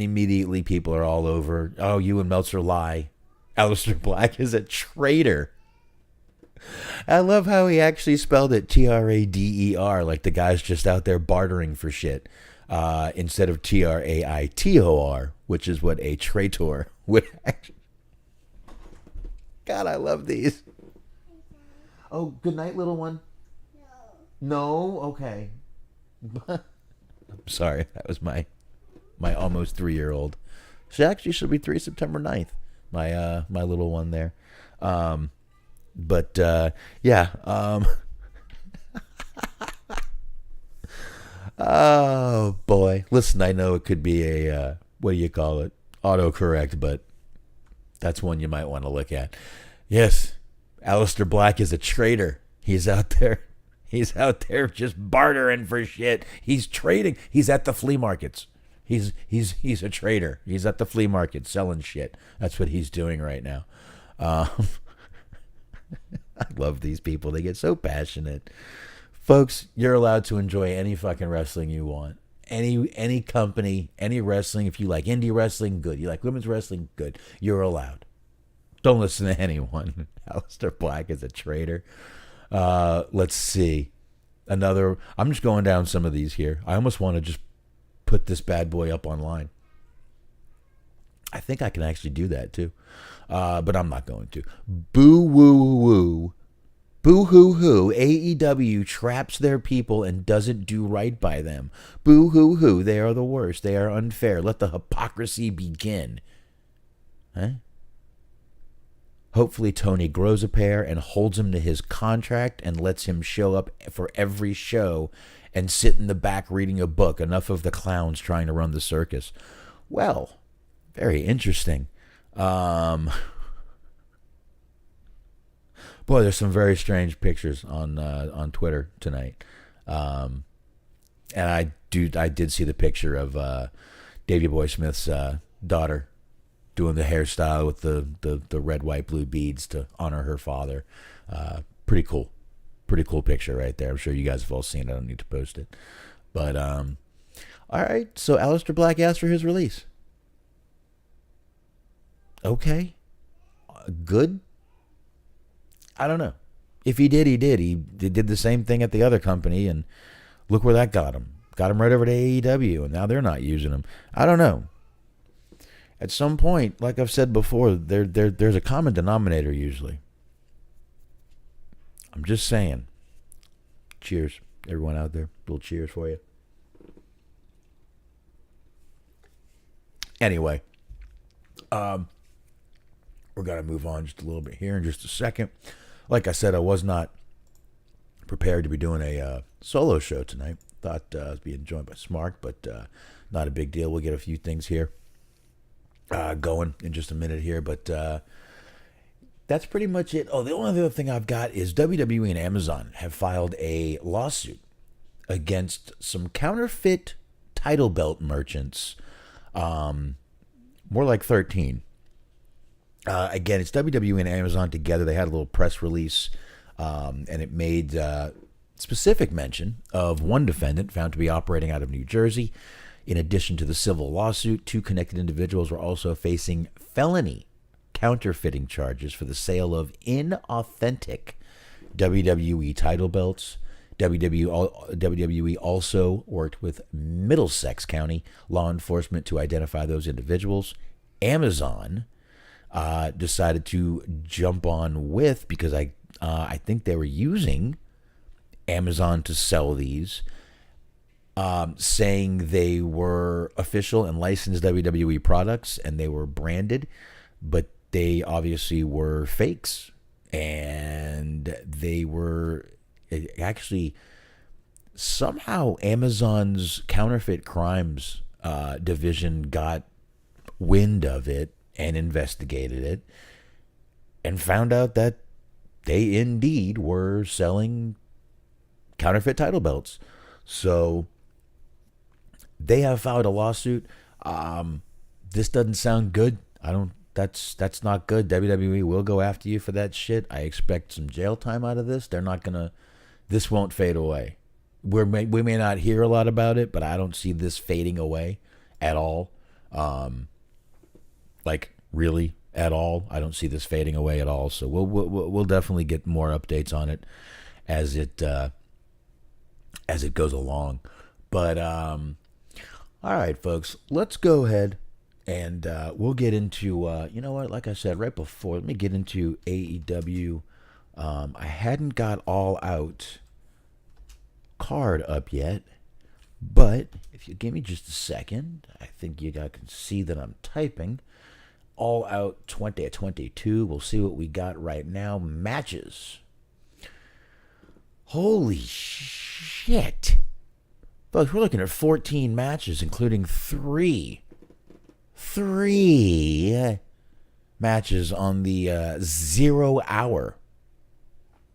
immediately people are all over. Oh, you and Meltzer lie. Aleister Black is a traitor. I love how he actually spelled it Trader, like the guy's just out there bartering for shit, instead of Traitor, which is what a traitor would actually. God, I love these. Oh, good night, little one. No, okay. I'm sorry, that was my almost 3-year-old. She actually should be 3 September 9th. My little one there. But yeah. Oh boy. Listen, I know it could be a what do you call it? Autocorrect, but that's one you might want to look at. Yes. Aleister Black is a traitor. He's out there just bartering for shit. He's trading. He's at the flea markets. He's a trader. He's at the flea market selling shit. That's what he's doing right now. I love these people. They get so passionate. Folks, you're allowed to enjoy any fucking wrestling you want. Any company, any wrestling. If you like indie wrestling, good. You like women's wrestling, good. You're allowed. Don't listen to anyone. Aleister Black is a traitor. Let's see. Another. I'm just going down some of these here. I almost want to just put this bad boy up online. I think I can actually do that too. But I'm not going to. Boo woo woo. Boo hoo hoo. AEW traps their people and doesn't do right by them. Boo hoo hoo. They are the worst. They are unfair. Let the hypocrisy begin. Huh? Hopefully Tony grows a pair and holds him to his contract and lets him show up for every show and sit in the back reading a book. Enough of the clowns trying to run the circus. Well, very interesting. Boy, there's some very strange pictures on Twitter tonight. And I did see the picture of Davey Boy Smith's daughter doing the hairstyle with the red, white, blue beads to honor her father. Pretty cool picture right there. I'm sure you guys have all seen it. I don't need to post it. But, all right. So Aleister Black asked for his release. Okay. Good. I don't know. If he did, he did. He did the same thing at the other company, and look where that got him. Got him right over to AEW, and now they're not using him. I don't know. At some point, like I've said before, there's a common denominator usually. I'm just saying. Cheers, everyone out there. A little cheers for you. Anyway, we're going to move on just a little bit here in just a second. Like I said, I was not prepared to be doing a solo show tonight. Thought I was being joined by Smart, but not a big deal. We'll get a few things here going in just a minute here, but that's pretty much it. Oh, the only other thing I've got is WWE and Amazon have filed a lawsuit against some counterfeit title belt merchants, more like 13. Again, it's WWE and Amazon together. They had a little press release, and it made specific mention of one defendant found to be operating out of New Jersey. In addition to the civil lawsuit, 2 connected individuals were also facing felony counterfeiting charges for the sale of inauthentic WWE title belts. WWE also worked with Middlesex County law enforcement to identify those individuals. Amazon decided to jump on with, because I think they were using Amazon to sell these, saying they were official and licensed WWE products and they were branded, but they obviously were fakes. And they were actually somehow Amazon's counterfeit crimes division got wind of it and investigated it and found out that they indeed were selling counterfeit title belts. So they have filed a lawsuit. This doesn't sound good. That's not good. WWE will go after you for that shit. I expect some jail time out of this. This won't fade away. We may not hear a lot about it, but I don't see this fading away at all. Like really at all. I don't see this fading away at all. So we'll definitely get more updates on it as it goes along. But all right, folks, let's go ahead and we'll get into you know what? Like I said right before, let me get into AEW. I hadn't got All Out card up yet, but if you give me just a second, I think you guys can see that I'm typing. All Out 2022. We'll see what we got right now. Matches. Holy shit. Folks, we're looking at 14 matches, including three matches on the 0 hour,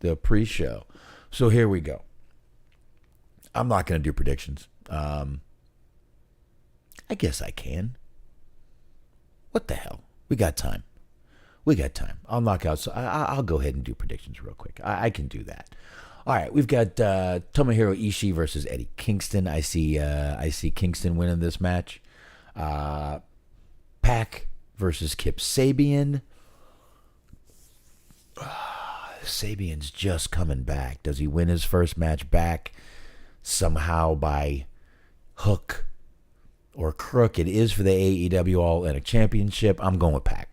the pre-show. So here we go. I'm not going to do predictions. I guess I can. What the hell? We got time. I'll knock out. So I'll go ahead and do predictions real quick. I can do that. All right, we've got Tomohiro Ishii versus Eddie Kingston. I see Kingston winning this match. Pac versus Kip Sabian. Sabian's just coming back. Does he win his first match back somehow by hook or crook? It is for the AEW All Atlantic Championship. I'm going with Pac.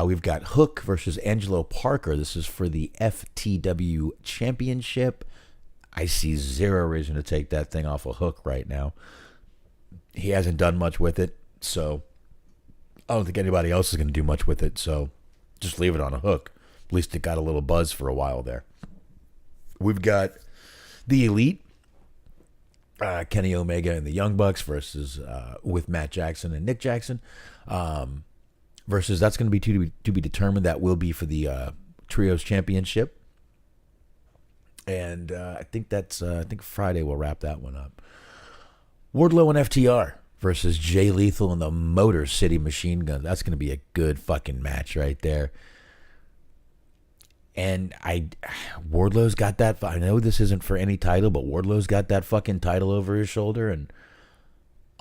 We've got Hook versus Angelo Parker. This is for the FTW Championship. I see zero reason to take that thing off of Hook right now. He hasn't done much with it, so I don't think anybody else is going to do much with it, so just leave it on a Hook. At least it got a little buzz for a while there. We've got the Elite, Kenny Omega and the Young Bucks versus with Matt Jackson and Nick Jackson. Versus that's going to be to be determined. That will be for the Trios Championship. And I think Friday we'll wrap that one up. Wardlow and FTR versus Jay Lethal and the Motor City Machine Guns. That's going to be a good fucking match right there. And Wardlow's got that. I know this isn't for any title, but Wardlow's got that fucking title over his shoulder. And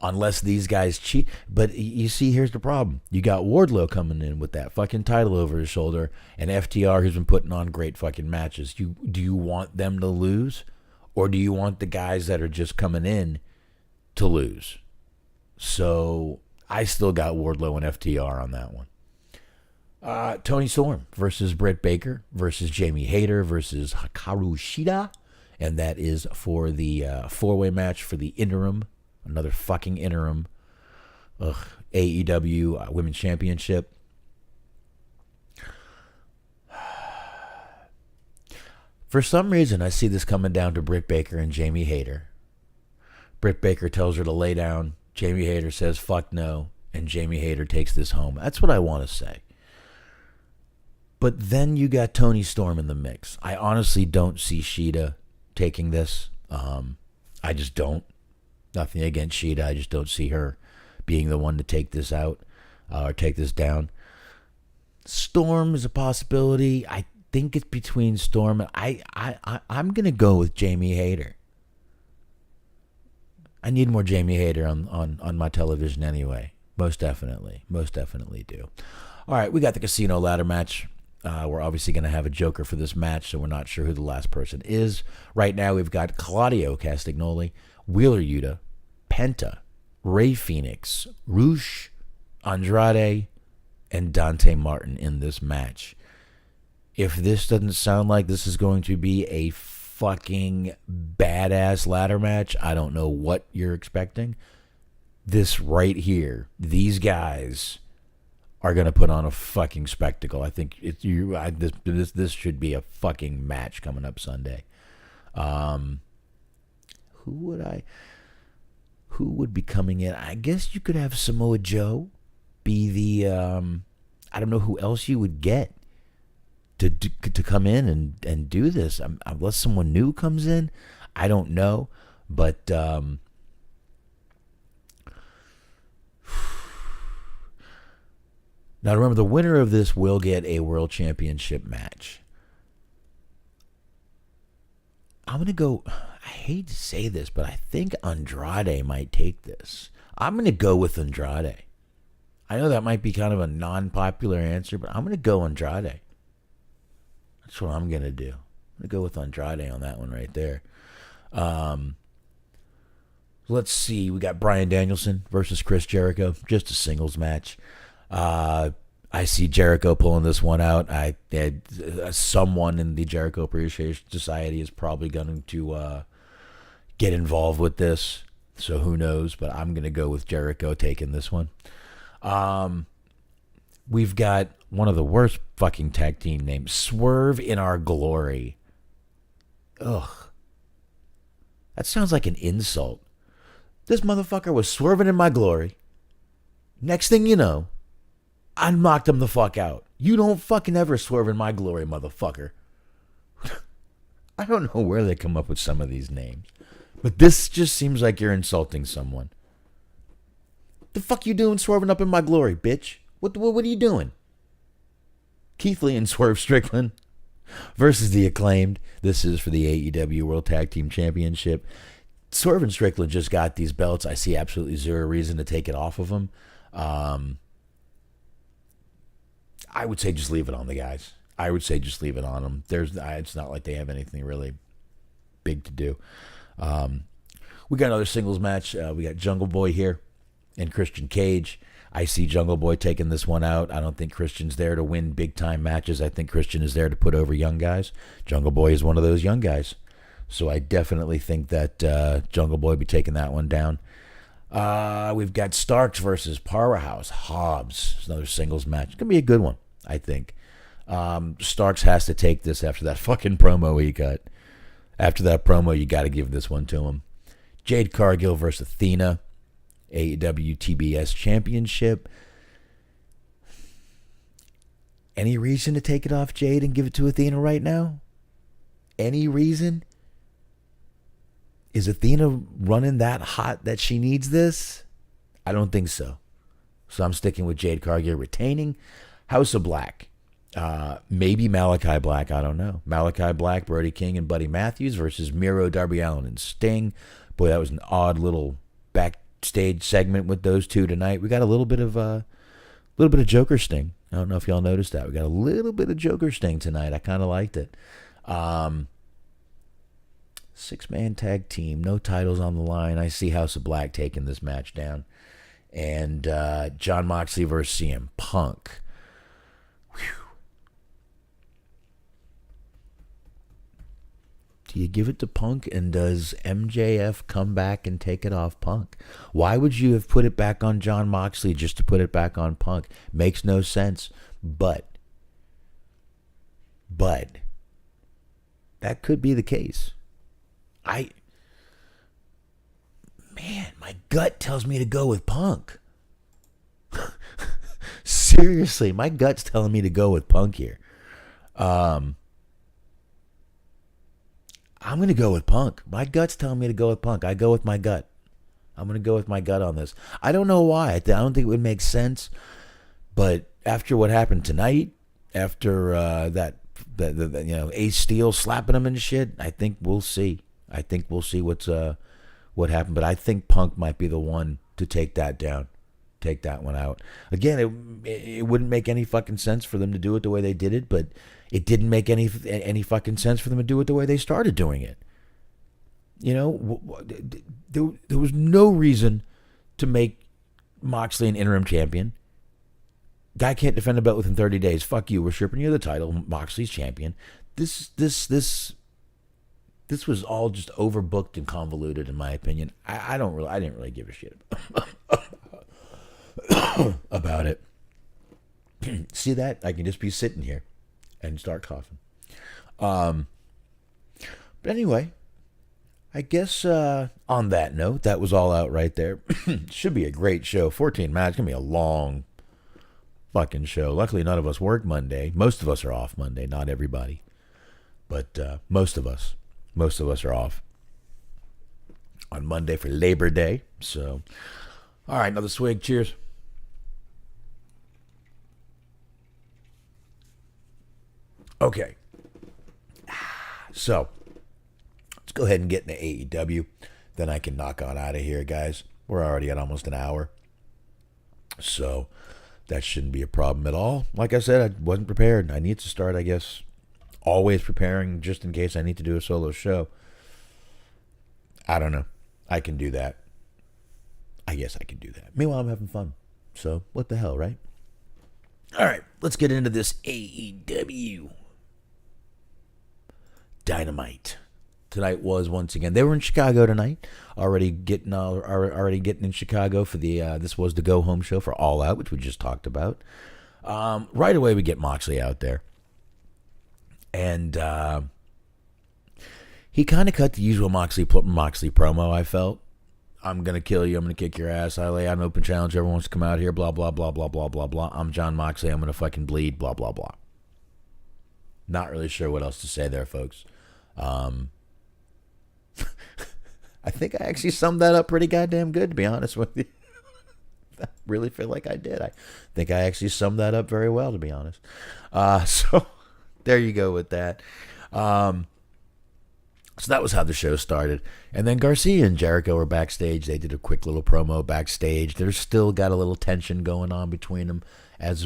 unless these guys cheat. But you see, here's the problem. You got Wardlow coming in with that fucking title over his shoulder, and FTR who's been putting on great fucking matches. Do you want them to lose? Or do you want the guys that are just coming in to lose? So I still got Wardlow and FTR on that one. Tony Storm versus Britt Baker versus Jamie Hayter versus Hikaru Shida. And that is for the four-way match for the interim. Another fucking interim AEW Women's Championship. For some reason, I see this coming down to Britt Baker and Jamie Hayter. Britt Baker tells her to lay down. Jamie Hayter says, fuck no. And Jamie Hayter takes this home. That's what I want to say. But then you got Tony Storm in the mix. I honestly don't see Shida taking this. I just don't. Nothing against Shida. I just don't see her being the one to take this out or take this down. Storm is a possibility. I think it's between Storm and I'm going to go with Jamie Hayter. I need more Jamie Hayter on my television anyway. Most definitely do. All right, we got the Casino Ladder match. We're obviously going to have a joker for this match, so we're not sure who the last person is. Right now, we've got Claudio Castagnoli, Wheeler Yuta, Penta, Rey Fenix, Rush, Andrade, and Dante Martin in this match. If this doesn't sound like this is going to be a fucking badass ladder match, I don't know what you're expecting. This right here, these guys are going to put on a fucking spectacle. I think this should be a fucking match coming up Sunday. Who would be coming in? I guess you could have Samoa Joe be the I don't know who else you would get to come in and do this. Unless someone new comes in, I don't know, but now remember, the winner of this will get a World Championship match. I'm going to go, I hate to say this, but I think Andrade might take this. I'm going to go with Andrade. I know that might be kind of a non-popular answer, but I'm going to go Andrade. That's what I'm going to do. I'm going to go with Andrade on that one right there. Let's see. We got Bryan Danielson versus Chris Jericho. Just a singles match. I see Jericho pulling this one out. Someone in the Jericho Appreciation Society is probably going to get involved with this. So who knows? But I'm going to go with Jericho taking this one. We've got one of the worst fucking tag team names, Swerve in Our Glory. Ugh. That sounds like an insult. This motherfucker was swerving in my glory. Next thing you know, I knocked him the fuck out. You don't fucking ever swerve in my glory, motherfucker. I don't know where they come up with some of these names. But this just seems like you're insulting someone. The fuck you doing swerving up in my glory, bitch? What are you doing? Keith Lee and Swerve Strickland versus the Acclaimed. This is for the AEW World Tag Team Championship. Swerve and Strickland just got these belts. I see absolutely zero reason to take it off of them. I would say just leave it on the guys. I would say just leave it on them. It's not like they have anything really big to do. We got another singles match. We got Jungle Boy here and Christian Cage. I see Jungle Boy taking this one out. I don't think Christian's there to win big-time matches. I think Christian is there to put over young guys. Jungle Boy is one of those young guys. So I definitely think that Jungle Boy will be taking that one down. We've got Starks versus Powerhouse Hobbs. It's another singles match. It's going to be a good one, I think. Starks has to take this after that fucking promo he cut. After that promo, you got to give this one to him. Jade Cargill versus Athena. AEW TBS Championship. Any reason to take it off Jade and give it to Athena right now? Any reason? Is Athena running that hot that she needs this? I don't think so. So I'm sticking with Jade Cargill retaining. House of Black. Maybe Malakai Black. I don't know. Malakai Black, Brody King, and Buddy Matthews versus Miro, Darby Allin, and Sting. Boy, that was an odd little backstage segment with those two tonight. We got a little bit of Joker Sting. I don't know if y'all noticed that. We got a little bit of Joker Sting tonight. I kind of liked it. 6-man tag team, no titles on the line. I see House of Black taking this match down. And Jon Moxley versus CM Punk. Whew. Do you give it to Punk, and does MJF come back and take it off Punk? Why would you have put it back on Jon Moxley just to put it back on Punk? Makes no sense. But that could be the case. My gut tells me to go with Punk. Seriously, my gut's telling me to go with Punk here. I'm going to go with Punk. My gut's telling me to go with Punk. I go with my gut. I'm going to go with my gut on this. I don't know why. I don't think it would make sense. But after what happened tonight, after Ace Steel slapping him and shit, I think we'll see. I think we'll see what happened. But I think Punk might be the one to take that down. Take that one out. Again, it wouldn't make any fucking sense for them to do it the way they did it, but it didn't make any fucking sense for them to do it the way they started doing it. You know, there was no reason to make Moxley an interim champion. Guy can't defend a belt within 30 days. Fuck you. We're stripping you of the title. Moxley's champion. This was all just overbooked and convoluted, in my opinion. I didn't really give a shit about it. See that? I can just be sitting here and start coughing. But anyway, I guess on that note, that was all out right there. Should be a great show. 14 matches. Gonna be a long fucking show. Luckily, none of us work Monday. Most of us are off Monday. Not everybody, but most of us are off on Monday for Labor Day. So, all right, another swig. Cheers. Okay. So, let's go ahead and get into AEW. Then I can knock on out of here, guys. We're already at almost an hour. So, that shouldn't be a problem at all. Like I said, I wasn't prepared. I need to start, I guess, always preparing just in case I need to do a solo show. I don't know. I can do that. I guess I can do that. Meanwhile, I'm having fun. So, what the hell, right? All right, let's get into this AEW Dynamite. Tonight was once again. They were in Chicago tonight. Already getting in Chicago for the. This was the go home show for All Out, which we just talked about. Right away, we get Moxley out there, and he kind of cut the usual Moxley promo. I felt, I'm gonna kill you. I'm gonna kick your ass. I lay out an open challenge. Everyone wants to come out here. Blah blah blah blah blah blah blah. I'm Jon Moxley. I'm gonna fucking bleed. Blah blah blah. Not really sure what else to say there, folks. I think I actually summed that up pretty goddamn good, to be honest with you. I really feel like I did. I think I actually summed that up very well, to be honest. So there you go with that. So that was how the show started. And then Garcia and Jericho were backstage. They did a quick little promo backstage. There's still got a little tension going on between them, as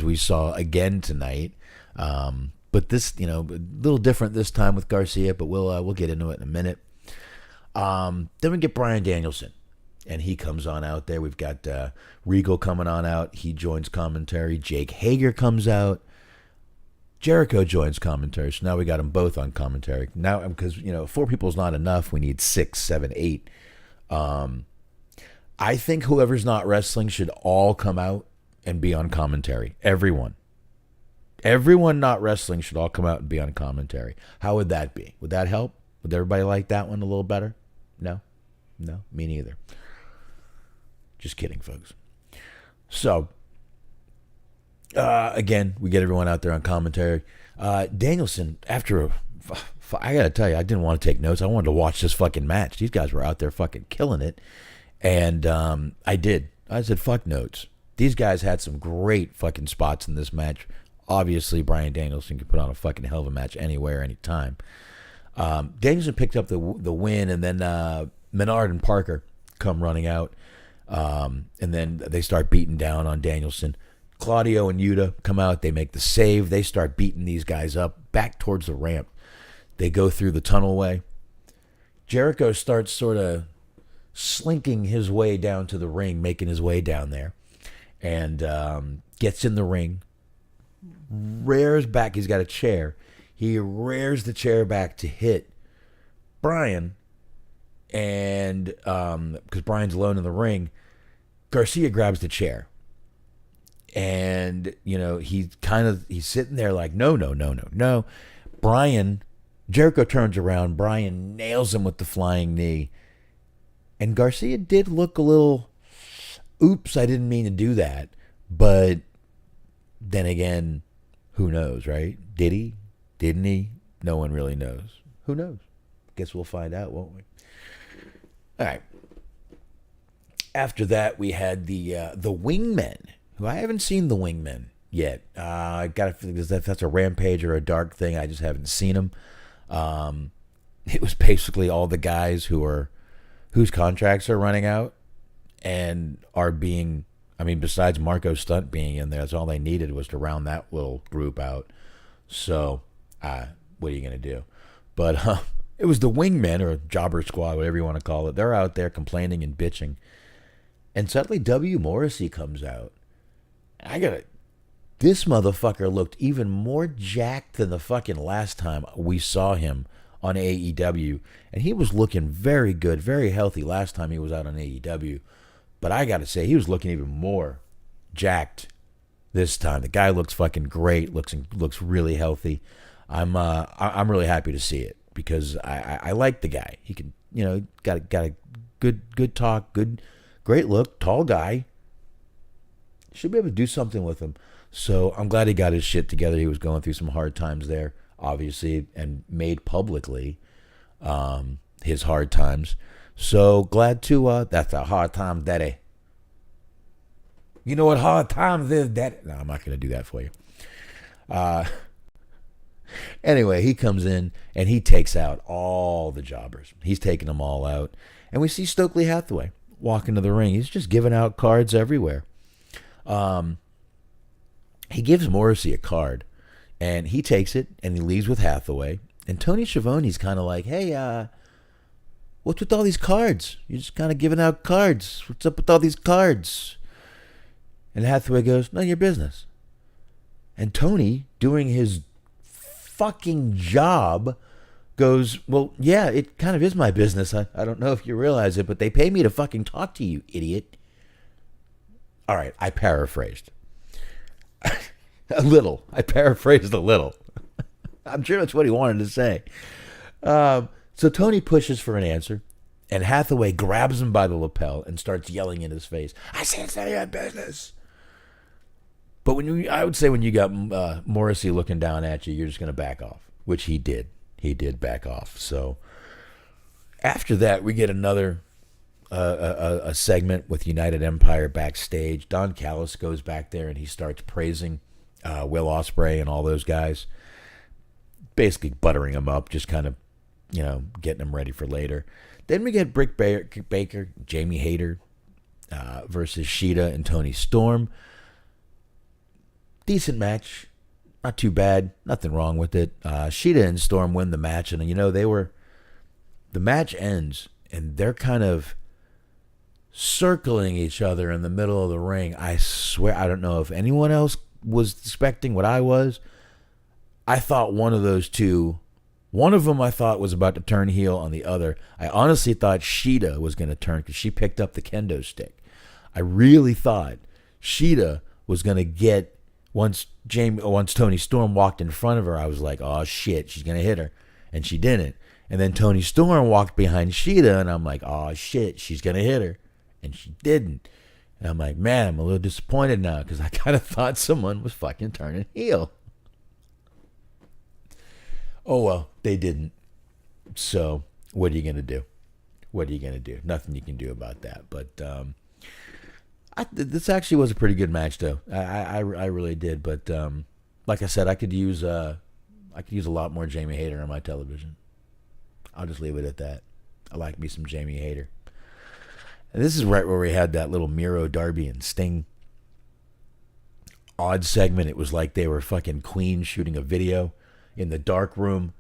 we saw again tonight. But this, a little different this time with Garcia, but we'll get into it in a minute. Then we get Bryan Danielson. and he comes on out there. We've got Regal coming on out. He joins commentary. Jake Hager comes out. Jericho joins commentary. So now we got them both on commentary. Now, because, 4 people is not enough. We need 6, 7, 8. I think whoever's not wrestling should all come out and be on commentary. Everyone. Everyone not wrestling should all come out and be on commentary. How would that be? Would that help? Would everybody like that one a little better? No? No? Me neither. Just kidding, folks. So, again, we get everyone out there on commentary. Danielson, after I got to tell you, I didn't want to take notes. I wanted to watch this fucking match. These guys were out there fucking killing it. And I did. I said, fuck notes. These guys had some great fucking spots in this match. Obviously, Bryan Danielson can put on a fucking hell of a match anywhere, anytime. Danielson picked up the win, and then Menard and Parker come running out. And then they start beating down on Danielson. Claudio and Yuta come out. They make the save. They start beating these guys up back towards the ramp. They go through the tunnelway. Jericho starts sort of slinking his way down to the ring, making his way down there, and gets in the ring, rears back. He's got a chair. He rears the chair back to hit Bryan, and because Bryan's alone in the ring, Garcia grabs the chair, and he's sitting there like no. Jericho turns around. Bryan nails him with the flying knee. And Garcia did look a little, oops, I didn't mean to do that. But then again, who knows, right? Did he? Didn't he? No one really knows. Who knows? Guess we'll find out, won't we? All right. After that, we had the Wingmen, who I haven't seen the Wingmen yet. I got to feel if that's a Rampage or a Dark thing. I just haven't seen them. It was basically all the guys whose contracts are running out and are being, besides Marco Stunt being in there, that's all they needed was to round that little group out. So, what are you going to do? But it was the Wingmen, or Jobber Squad, whatever you want to call it. They're out there complaining and bitching. And suddenly W. Morrissey comes out. This motherfucker looked even more jacked than the fucking last time we saw him on AEW. And he was looking very good, very healthy last time he was out on AEW. But I got to say, he was looking even more jacked this time. The guy looks fucking great, looks really healthy. I'm really happy to see it because I like the guy. He can, got a good talk, great look, tall guy. Should be able to do something with him. So I'm glad he got his shit together. He was going through some hard times there, obviously, and made publicly his hard times. So glad to, that's a hard time, daddy. You know what hard times is, daddy? No, I'm not going to do that for you. Anyway, he comes in and he takes out all the jobbers. He's taking them all out. And we see Stokely Hathaway walk into the ring. He's just giving out cards everywhere. He gives Morrissey a card, and he takes it, and he leaves with Hathaway. And Tony Schiavone's kind of like, hey, what's with all these cards? You're just kind of giving out cards. What's up with all these cards? And Hathaway goes, none of your business. And Tony, doing his fucking job, goes, well, yeah, it kind of is my business. I don't know if you realize it, but they pay me to fucking talk to you, idiot. All right, I paraphrased. I paraphrased a little. I'm sure that's what he wanted to say. So Tony pushes for an answer, and Hathaway grabs him by the lapel and starts yelling in his face, I said it's none of your business. But I would say when you got Morrissey looking down at you, you're just going to back off, which he did. He did back off. So after that, we get another a segment with United Empire backstage. Don Callis goes back there and he starts praising Will Ospreay and all those guys, basically buttering them up, just kind of, getting them ready for later. Then we get Britt Baker, Jamie Hayter versus Shida and Toni Storm. Decent match, not too bad, nothing wrong with it. Shida and Storm win the match, and the match ends, and they're kind of circling each other in the middle of the ring. I swear, I don't know if anyone else was expecting what I was. I thought one of those two, one of them I thought was about to turn heel on the other. I honestly thought Sheeta was going to turn because she picked up the kendo stick. I really thought Sheeta was going to get, once Toni Storm walked in front of her, I was like, oh shit, she's going to hit her. And she didn't. And then Toni Storm walked behind Sheeta, and I'm like, oh shit, she's going to hit her. And she didn't. And I'm like, man, I'm a little disappointed now because I kind of thought someone was fucking turning heel. Oh, well, they didn't. So what are you going to do? What are you going to do? Nothing you can do about that. But this actually was a pretty good match, though. I really did. But like I said, I could use a lot more Jamie Hayter on my television. I'll just leave it at that. I like me some Jamie Hayter. And this is right where we had that little Miro, Darby, and Sting odd segment. It was like they were fucking Queen shooting a video in the dark room.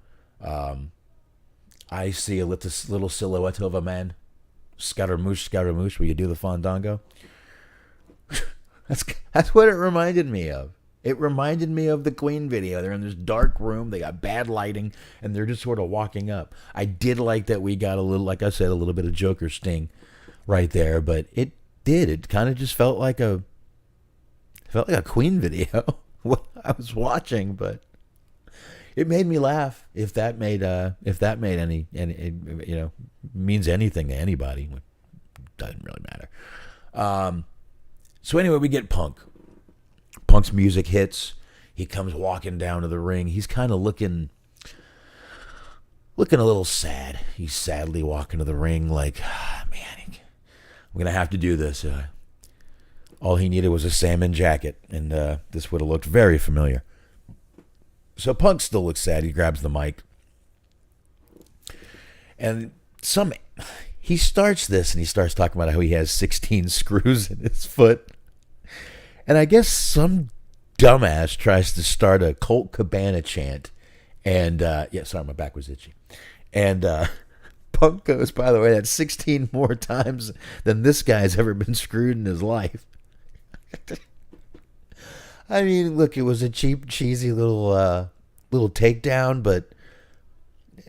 I see a little silhouette of a man. Scaramouche, Scaramouche, will you do the fandango? That's what it reminded me of. It reminded me of the Queen video. They're in this dark room. They got bad lighting, and they're just sort of walking up. I did like that we got a little, like I said, a little bit of Joker Sting right there, but it did. It kind of just felt like a Queen video what I was watching, but it made me laugh. If that made any means anything to anybody, it doesn't really matter. So anyway, we get Punk. Punk's music hits. He comes walking down to the ring. He's kind of looking a little sad. He's sadly walking to the ring like, man, I'm going to have to do this. All he needed was a salmon jacket, and this would have looked very familiar. So Punk still looks sad. He grabs the mic. And he starts this, and he starts talking about how he has 16 screws in his foot. And I guess some dumbass tries to start a Colt Cabana chant. And, sorry, my back was itchy. And Punk goes, by the way, that's 16 more times than this guy's ever been screwed in his life. I mean, look, it was a cheap, cheesy little takedown, but,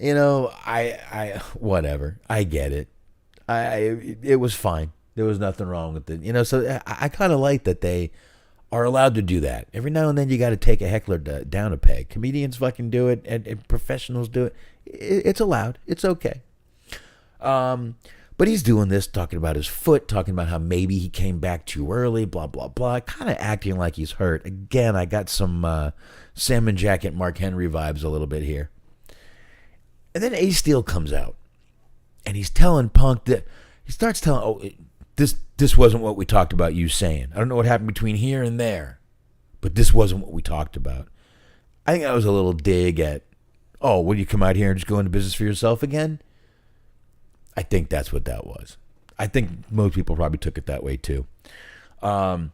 I whatever. I get it. It was fine. There was nothing wrong with it. So I kind of like that they are allowed to do that. Every now and then you got to take a heckler down a peg. Comedians fucking do it, and professionals do it. It's allowed. It's okay. But he's doing this, talking about his foot, talking about how maybe he came back too early, blah, blah, blah. Kind of acting like he's hurt. Again, I got some Salmon Jacket Mark Henry vibes a little bit here. And then Ace Steel comes out. And he's telling Punk that, he starts telling, this wasn't what we talked about you saying. I don't know what happened between here and there, but this wasn't what we talked about. I think that was a little dig at, will you come out here and just go into business for yourself again? I think that's what that was. I think most people probably took it that way too. But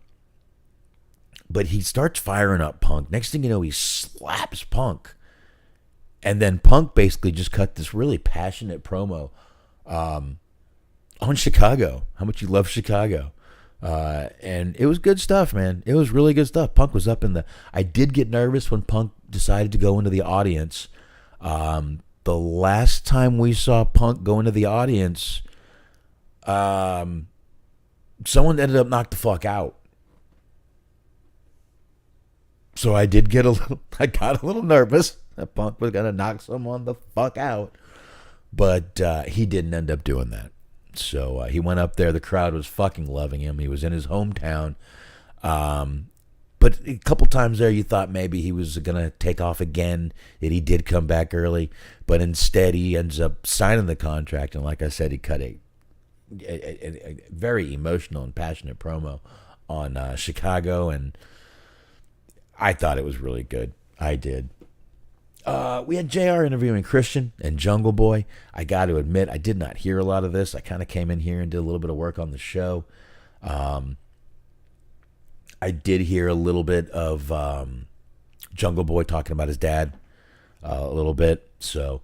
he starts firing up Punk. Next thing you know, he slaps Punk. And then Punk basically just cut this really passionate promo on Chicago, how much you love Chicago. And it was good stuff, man. It was really good stuff. Punk was up in I did get nervous when Punk decided to go into the audience. The last time we saw Punk go into the audience, someone ended up knocked the fuck out. So I got a little nervous that Punk was going to knock someone the fuck out. But he didn't end up doing that. So he went up there. The crowd was fucking loving him. He was in his hometown. But a couple times there, you thought maybe he was going to take off again, that he did come back early. But instead, he ends up signing the contract. And like I said, he cut a very emotional and passionate promo on Chicago. And I thought it was really good. I did. We had JR interviewing Christian and Jungle Boy. I got to admit, I did not hear a lot of this. I kind of came in here and did a little bit of work on the show. I did hear a little bit of Jungle Boy talking about his dad a little bit. So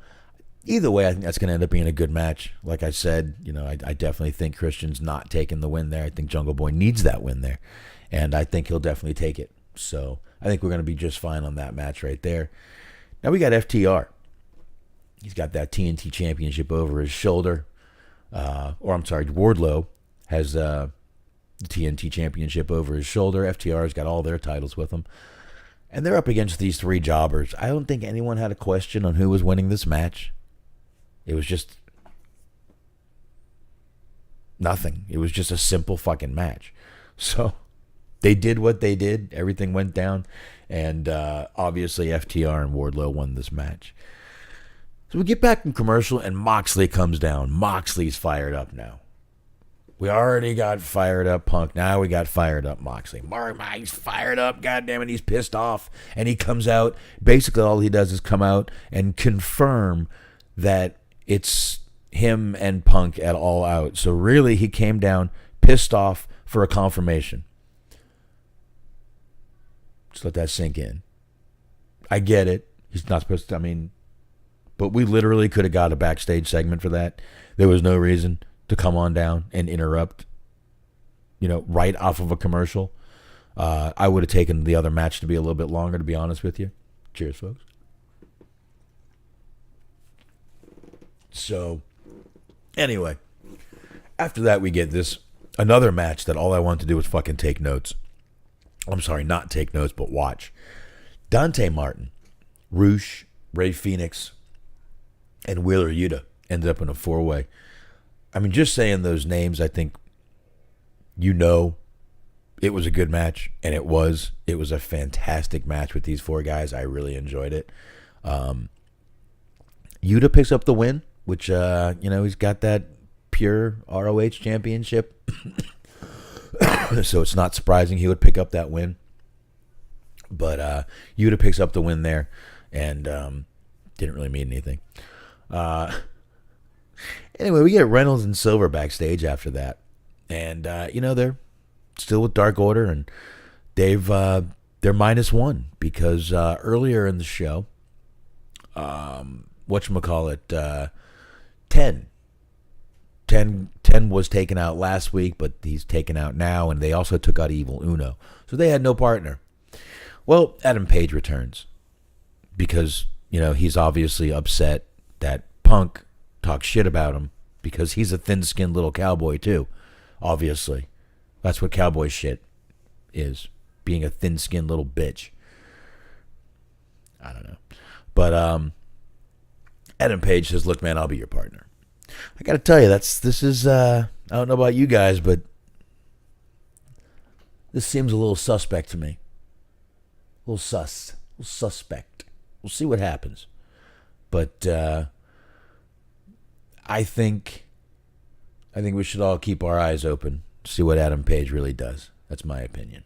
Either way, I think that's going to end up being a good match. Like I said, I definitely think Christian's not taking the win there. I think Jungle Boy needs that win there, and I think he'll definitely take it. So I think we're going to be just fine on that match right there. Now we got FTR. He's got that TNT Championship over his shoulder. Wardlow has the TNT Championship over his shoulder. FTR's got all their titles with him. And they're up against these three jobbers. I don't think anyone had a question on who was winning this match. It was just nothing. It was just a simple fucking match. So they did what they did. Everything went down. And obviously FTR and Wardlow won this match. So we get back from commercial and Moxley comes down. Moxley's fired up now. We already got fired up Punk. Now we got fired up Moxley. He's fired up. God damn it, he's pissed off. And he comes out. Basically all he does is come out and confirm that it's him and Punk at All Out. So really, he came down pissed off for a confirmation. Just let that sink in. I get it. He's not supposed to, but we literally could have got a backstage segment for that. There was no reason to come on down and interrupt, right off of a commercial. I would have taken the other match to be a little bit longer, to be honest with you. Cheers, folks. So, anyway, after that we get another match that all I wanted to do was fucking take notes. I'm sorry, not take notes, but watch. Dante Martin, Roosh, Ray Phoenix, and Wheeler Yuta ended up in a 4-way. Just saying those names, I think it was a good match, and it was a fantastic match with these 4 guys. I really enjoyed it. Yuta picks up the win, which, he's got that pure ROH championship. So it's not surprising he would pick up that win. But Yuta picks up the win there, and didn't really mean anything. Anyway, we get Reynolds and Silver backstage after that. And, they're still with Dark Order, and they're -1 because earlier in the show, whatchamacallit, 10 was taken out last week, but he's taken out now, and they also took out Evil Uno. So they had no partner. Well, Adam Page returns because, he's obviously upset that Punk talks shit about him because he's a thin-skinned little cowboy too, obviously. That's what cowboy shit is, being a thin-skinned little bitch. I don't know. But Adam Page says, look, man, I'll be your partner. I got to tell you, this is, I don't know about you guys, but this seems a little suspect to me. A little suspect. We'll see what happens. But I think we should all keep our eyes open, see what Adam Page really does. That's my opinion.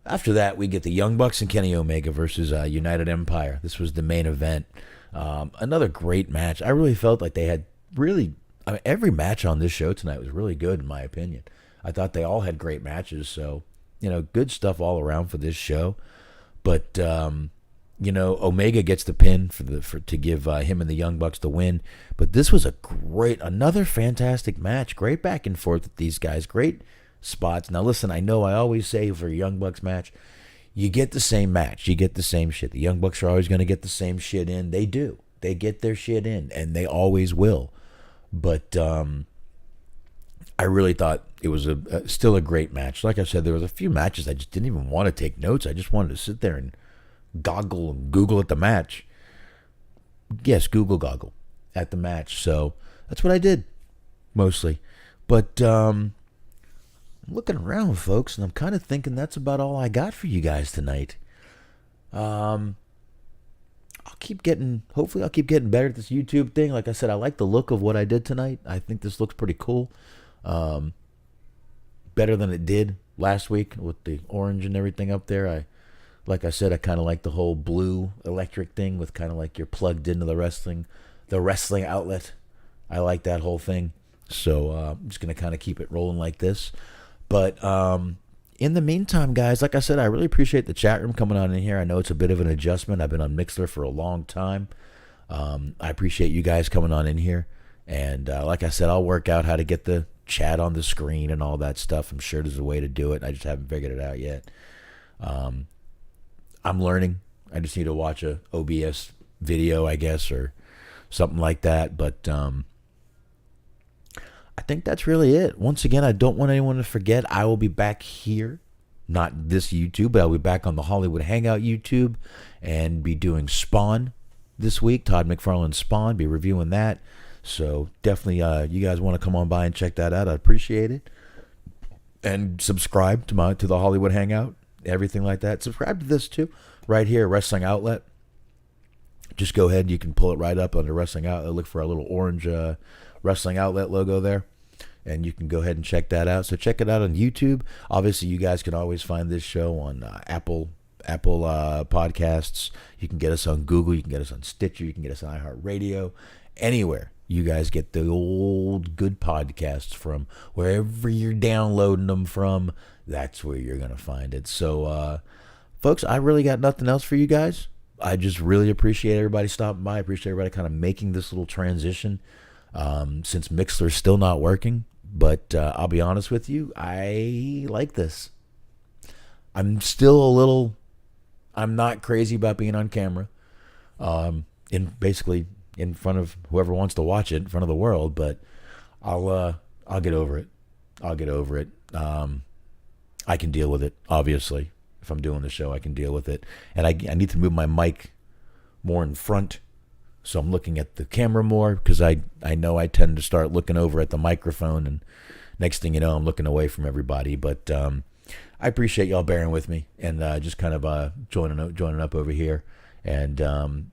After that, we get the Young Bucks and Kenny Omega versus United Empire. This was the main event. Another great match. I really felt like they had every match on this show tonight was really good, in my opinion. I thought they all had great matches, so, good stuff all around for this show. But, Omega gets the pin to give him and the Young Bucks the win. But this was another fantastic match. Great back and forth with these guys. Great spots. Now, listen, I know I always say for a Young Bucks match, you get the same match. You get the same shit. The Young Bucks are always going to get the same shit in. They do. They get their shit in, and they always will. But I really thought it was still a great match. Like I said, there was a few matches I just didn't even want to take notes. I just wanted to sit there and goggle and Google at the match. Yes, goggle at the match. So that's what I did, mostly. But I'm looking around, folks, and I'm kind of thinking that's about all I got for you guys tonight. Hopefully I'll keep getting better at this YouTube thing. Like I said, I like the look of what I did tonight. I think this looks pretty cool. Better than it did last week with the orange and everything up there. Like I said, I kind of like the whole blue electric thing with kind of like you're plugged into the wrestling outlet. I like that whole thing. So I'm just going to kind of keep it rolling like this. But in the meantime, guys, like I said, I really appreciate the chat room coming on in here. I know it's a bit of an adjustment. I've been on Mixler for a long time. I appreciate you guys coming on in here. And like I said, I'll work out how to get the chat on the screen and all that stuff. I'm sure there's a way to do it. I just haven't figured it out yet. I'm learning. I just need to watch a OBS video, I guess, or something like that. But I think that's really it. Once again, I don't want anyone to forget, I will be back here. Not this YouTube, but I'll be back on the Hollywood Hangout YouTube and be doing Spawn this week. Todd McFarlane's Spawn, be reviewing that. So definitely, you guys want to come on by and check that out. I'd appreciate it. And subscribe to the Hollywood Hangout, everything like that. Subscribe to this too, right here, Wrestling Outlet. Just go ahead, you can pull it right up under Wrestling Outlet. Look for a little orange Wrestling Outlet logo there, and you can go ahead and check that out. So check it out on YouTube. Obviously, you guys can always find this show on Apple Podcasts. You can get us on Google. You can get us on Stitcher. You can get us on iHeartRadio. Anywhere you guys get the old good podcasts from, wherever you're downloading them from, that's where you're going to find it. So, folks, I really got nothing else for you guys. I just really appreciate everybody stopping by. I appreciate everybody kind of making this little transition since Mixler's still not working. But I'll be honest with you, I like this. I'm not crazy about being on camera. In front of whoever wants to watch it, in front of the world, but I'll get over it. I'll get over it. I can deal with it, obviously. If I'm doing the show, I can deal with it. And I need to move my mic more in front, so I'm looking at the camera more, because I know I tend to start looking over at the microphone, and next thing you know, I'm looking away from everybody. But I appreciate y'all bearing with me and just kind of joining up over here. And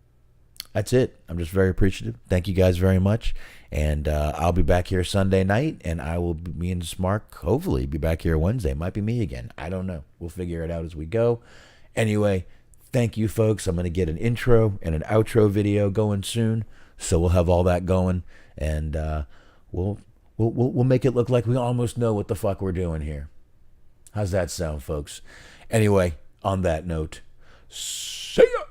that's it. I'm just very appreciative. Thank you guys very much. And I'll be back here Sunday night, and me and Smark hopefully be back here Wednesday. Might be me again. I don't know. We'll figure it out as we go. Anyway, thank you, folks. I'm going to get an intro and an outro video going soon, so we'll have all that going, and we'll make it look like we almost know what the fuck we're doing here. How's that sound, folks? Anyway, on that note, see ya.